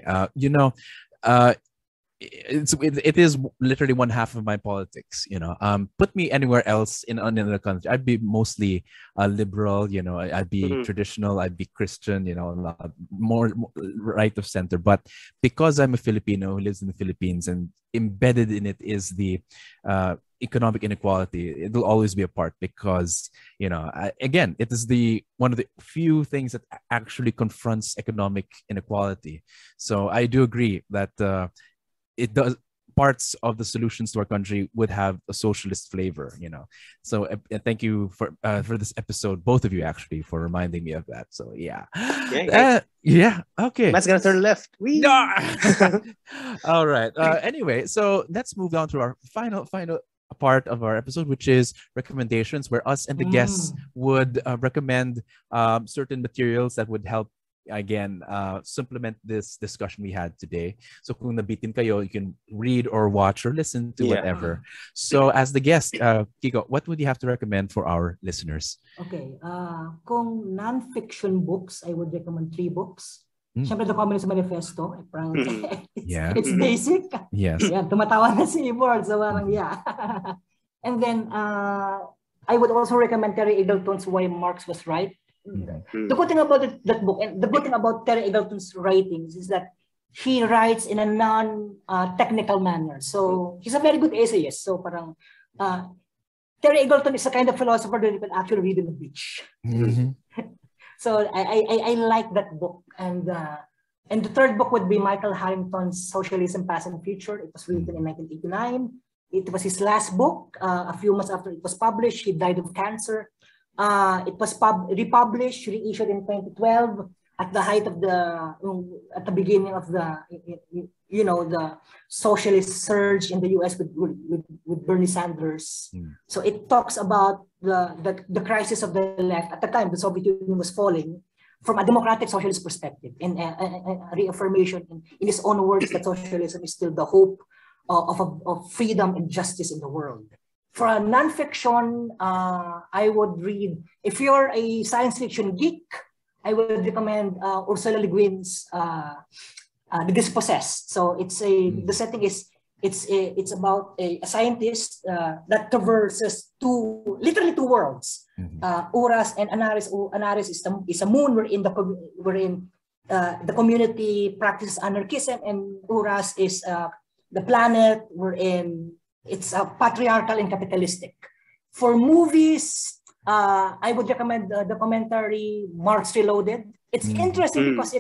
It is literally one half of my politics. Put me anywhere else in another country, I'd be mostly liberal. I'd be traditional. I'd be Christian. More right of center. But because I'm a Filipino who lives in the Philippines, and embedded in it is the economic inequality, it will always be a part, because again, it is one of the few things that actually confronts economic inequality. So I do agree that it does. Parts of the solutions to our country would have a socialist flavor, So thank you for this episode, both of you, actually, for reminding me of that. So yeah. Okay. Matt's gonna turn left. All right. Anyway, so let's move on to our final part of our episode, which is recommendations, where us and the guests would recommend certain materials that would help, again, supplement this discussion we had today. So kung nabitin kayo, you can read or watch or listen to whatever. So as the guest, Kiko, what would you have to recommend for our listeners? Okay. Kung non-fiction books, I would recommend 3 books. Siyempre, the Communist Manifesto. It's basic. Yes. Yeah, tumatawa na si Board. So And then, I would also recommend Terry Eagleton's Why Marx Was Right. The good thing about that book, and the good thing about Terry Eagleton's writings, is that he writes in a non-technical manner. So he's a very good essayist. So Terry Eagleton is a kind of philosopher that you can actually read in the beach. So I like that book. And the third book would be Michael Harrington's Socialism, Past and Future. It was written in 1989. It was his last book. A few months after it was published, he died of cancer. It was republished, reissued in 2012 at the height of at the beginning of the socialist surge in the US with Bernie Sanders. So it talks about the crisis of the left at the time. The Soviet Union was falling from a democratic socialist perspective, and a reaffirmation in his own words that socialism is still the hope of freedom and justice in the world. For a nonfiction, I would read, if you're a science fiction geek, I would recommend Ursula Le Guin's The Dispossessed. So the setting is, it's about a scientist that traverses literally two worlds, Uras and Anaris. Anaris is a moon wherein the community practices anarchism, and Uras is the planet wherein it's patriarchal and capitalistic. For movies, I would recommend the documentary Marx Reloaded. It's interesting because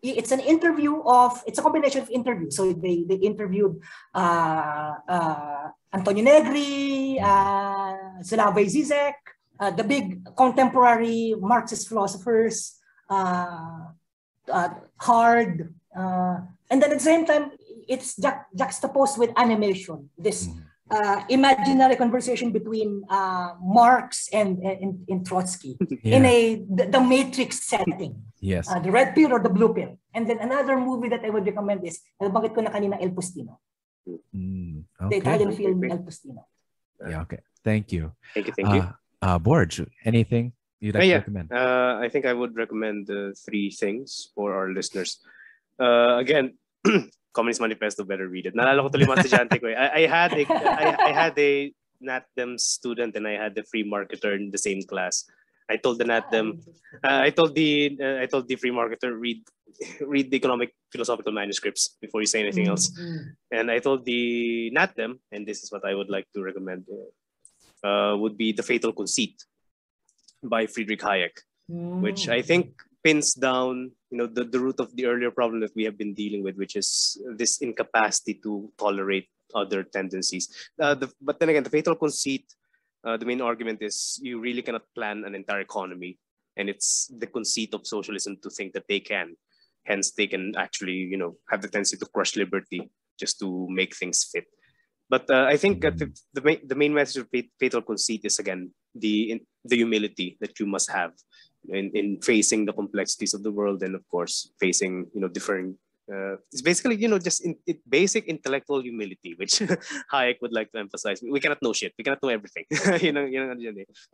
it's an interview of, it's a combination of interviews. So they interviewed Antonio Negri, Slavoj Zizek, the big contemporary Marxist philosophers, Hard, and then at the same time, it's juxtaposed with animation. This imaginary conversation between Marx and Trotsky in the Matrix setting. Yes. The red pill or the blue pill. And then another movie that I would recommend is, bakit ko na kanina, El Postino. Okay. The Italian film El Postino. Yeah, okay. Thank you. Thank you. Borj, anything you'd like to recommend? I think I would recommend 3 things for our listeners. Again, Communist Manifesto, better read it. Naalala ko tuloy mga estudyante ko. I had a NatDem student and I had the free marketer in the same class. I told the NatDem, I told the free marketer, read the economic philosophical manuscripts before you say anything else. And I told the NatDem, and this is what I would like to recommend, would be The Fatal Conceit by Friedrich Hayek, which I think pins down, the root of the earlier problem that we have been dealing with, which is this incapacity to tolerate other tendencies. But then again, The Fatal Conceit, the main argument is you really cannot plan an entire economy, and it's the conceit of socialism to think that they can. Hence, they can actually, have the tendency to crush liberty just to make things fit. But I think the main message of Fatal Conceit is, again, the humility that you must have in facing the complexities of the world, and of course facing differing. It's basically just basic intellectual humility, which Hayek would like to emphasize. We cannot know shit. We cannot know everything.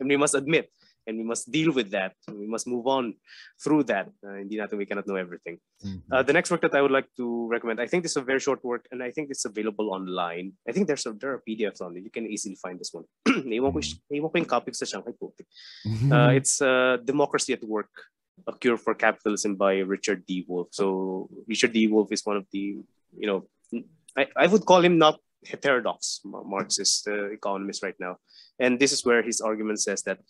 And we must admit, and we must deal with that. We must move on through that. We cannot know everything. The next work that I would like to recommend, I think this is a very short work, and I think it's available online. I think there are PDFs on it. You can easily find this one. It's Democracy at Work, A Cure for Capitalism by Richard D. Wolff. So Richard D. Wolff is one of the, I would call him not heterodox Marxist economist right now. And this is where his argument says that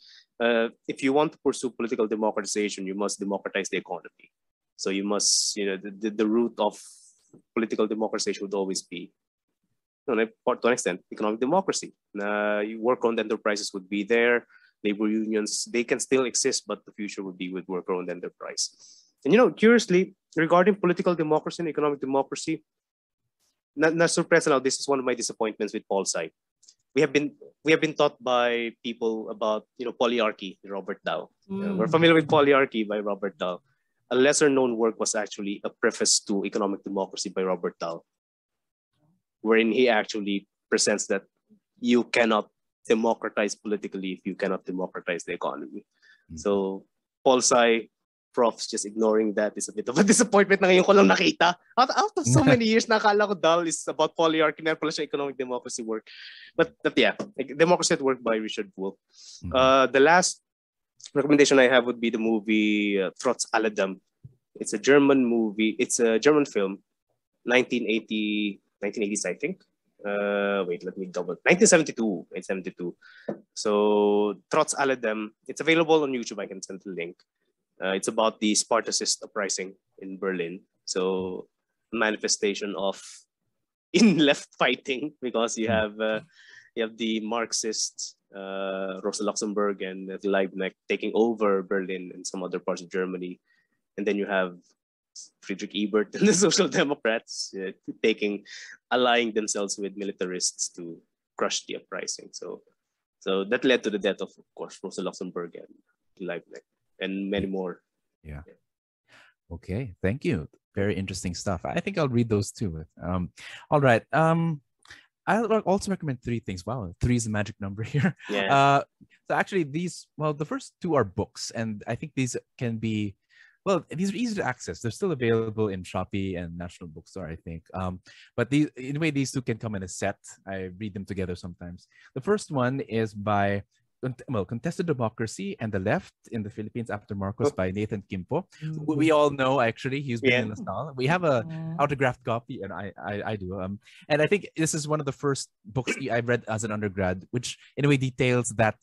if you want to pursue political democratization, you must democratize the economy. So you must, the root of political democratization would always be, to an extent, economic democracy. Worker-owned enterprises would be there. Labor unions, they can still exist, but the future would be with worker-owned enterprise. And curiously, regarding political democracy and economic democracy, not surprised now, this is one of my disappointments with Pol Sci. We have been taught by people about polyarchy, Robert Dahl. We're familiar with Polyarchy by Robert Dahl. A lesser known work was actually A Preface to Economic Democracy by Robert Dahl, wherein he actually presents that you cannot democratize politically if you cannot democratize the economy. So Pol Sci, profs just ignoring that is a bit of a disappointment na ngayon ko lang nakita. Out of so many years, nakala ko Dahl is about polyarchy, meron pala siya economic democracy work. But yeah, Democracy at Work by Richard Wolff. The last recommendation I have would be the movie Trotz Alledem. It's a German movie. It's a German film, 1980s, I think. Wait, let me double. 1972. So Trotz Alledem, it's available on YouTube. I can send the link. It's about the Spartacist uprising in Berlin. So manifestation of in left fighting, because you have the Marxists, Rosa Luxemburg and Liebknecht taking over Berlin and some other parts of Germany, and then you have Friedrich Ebert and the Social Democrats allying themselves with militarists to crush the uprising. So that led to the death of course, Rosa Luxemburg and Liebknecht and many more. Yeah. Okay. Thank you. Very interesting stuff. I think I'll read those too. All right. I'll also recommend 3 things. Wow, 3 is a magic number here. Yeah. So actually, the first 2 are books, and I think these can be. Well, these are easy to access. They're still available in Shopee and National Bookstore, I think. But these 2 can come in a set. I read them together sometimes. The first one is by Contested Democracy and the Left in the Philippines After Marcos by Nathan Kimpo. We all know, actually, he's been in Lasal. We have a autographed copy, and I do. And I think this is one of the first books I read as an undergrad, which in a way details that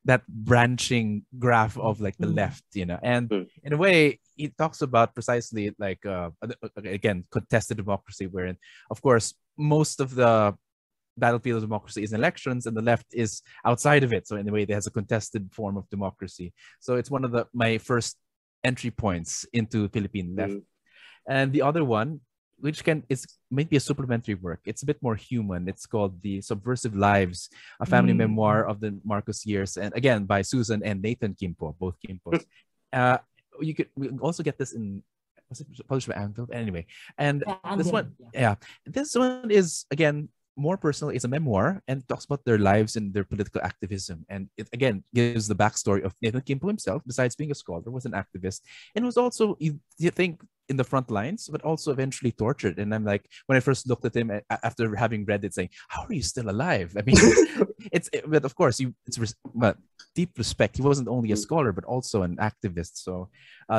that branching graph of like the left, and in a way he talks about precisely like again, contested democracy, wherein of course most of the battlefield of democracy is elections, and the left is outside of it. So in a way, there's a contested form of democracy. So it's one of my first entry points into Philippine left. And the other one, which is maybe a supplementary work, it's a bit more human. It's called The Subversive Lives, a family memoir of the Marcos years, and again by Susan and Nathan Kimpo, both Kimpos. We also get this in, was it published by Anvil? Anyway, and this one is again more personal. It's a memoir and talks about their lives and their political activism. And it again gives the backstory of Nathan Kimpo himself. Besides being a scholar, was an activist and was also, you think, in the front lines, but also eventually tortured. And I'm like, when I first looked at him after having read it, saying, "How are you still alive?" I mean, but of course, but deep respect. He wasn't only a scholar, but also an activist. So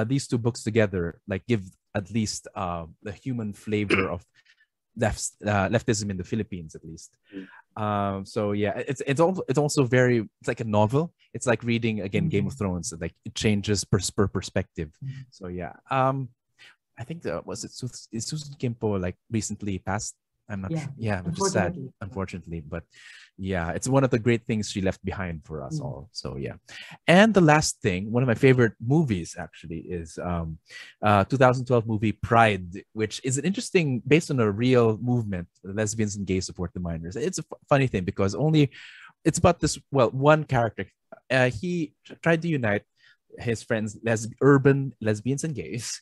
these two books together, like, give at least the human flavor of leftism in the Philippines, at least. So yeah, it's also very, it's like a novel. It's like reading again Game of Thrones. Like it changes per perspective. So yeah, I think was it Susan Kimpo like recently passed? I'm not sure. Yeah, which is sad, unfortunately. But yeah, it's one of the great things she left behind for us all. So yeah. And the last thing, one of my favorite movies actually is 2012 movie Pride, which is an interesting, based on a real movement, lesbians and gays support the minors. It's a funny thing because it's about this, one character. He tried to unite his friends, urban lesbians and gays,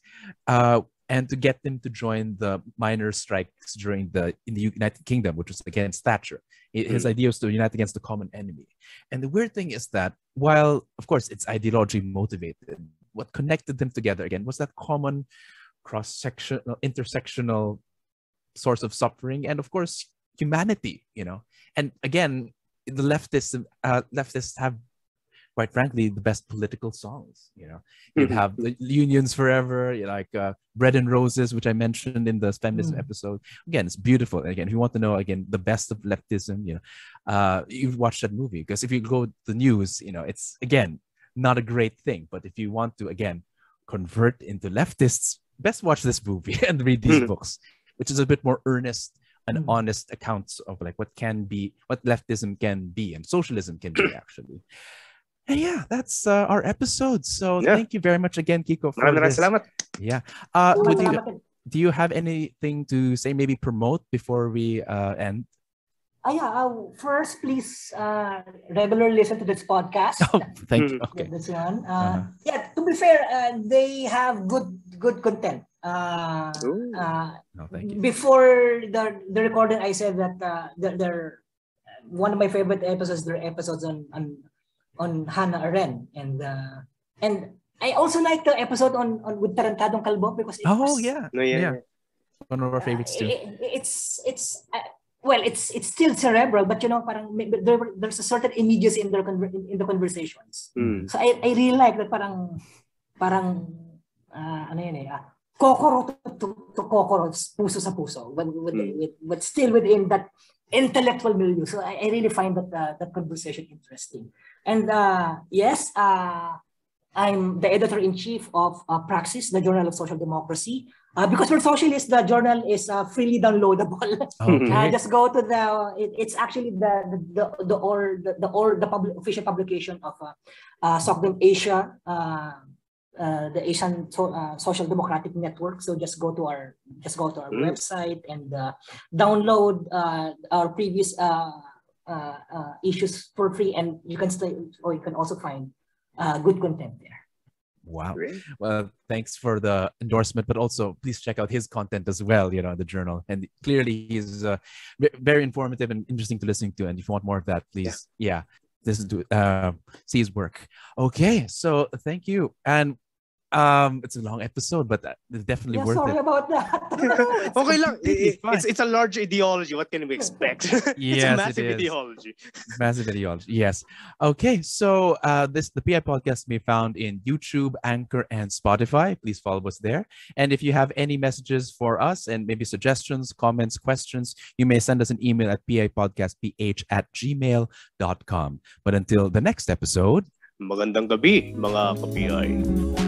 and to get them to join the miners' strikes in the United Kingdom, which was against Thatcher. His idea was to unite against the common enemy. And the weird thing is that while, of course, it's ideology motivated, what connected them together again was that common cross-sectional, intersectional source of suffering, and of course, humanity. And again, the leftists have, quite frankly, the best political songs. You'd have the Unions Forever, like Bread and Roses, which I mentioned in the feminism episode. Again, it's beautiful. And again, if you want to know again the best of leftism, you've watched that movie. Because if you go to the news, it's again not a great thing. But if you want to again convert into leftists, best watch this movie and read these books, which is a bit more earnest and honest accounts of like what leftism can be and socialism can be actually. And yeah, that's our episode. So thank you very much again, Kiko, for this. Salamat. Yeah. Do you have anything to say, maybe promote before we end? First, please regularly listen to this podcast. Oh, thank you. Okay. This one. To be fair, they have good content. Thank you. Before the recording, I said that they're one of my favorite episodes. Their episodes on Hannah Arendt, and I also like the episode on with Tarantadong Kalbo because one of our favorites too. It's still cerebral, but parang there's a certain immediacy in the conversations. So I really like that parang kokoro to kokoro, puso sa puso, but still within that intellectual milieu. So I really find that conversation interesting. And I'm the editor-in-chief of Praksis, the Journal of Social Democracy. Because we're socialists, the journal is freely downloadable. Okay. Just go to it's actually the official publication of SocDem Asia, the Asian Social Democratic Network. So just go to our website and download our previous issues for free, and you can also find good content there. Wow. Great. Well, thanks for the endorsement, but also please check out his content as well, the journal. And clearly he's very informative and interesting to listen to. And if you want more of that, please, listen to see his work. Okay, so thank you. And It's a long episode, but it's definitely worth sorry it. about that. Okay lang. It's a large ideology. What can we expect? It's a massive ideology. Massive ideology. Yes. Okay. So the PI podcast may be found in YouTube, Anchor, and Spotify. Please follow us there. And if you have any messages for us and maybe suggestions, comments, questions, you may send us an email at pipodcastph@gmail.com. But until the next episode, magandang gabi, mga ka-PI.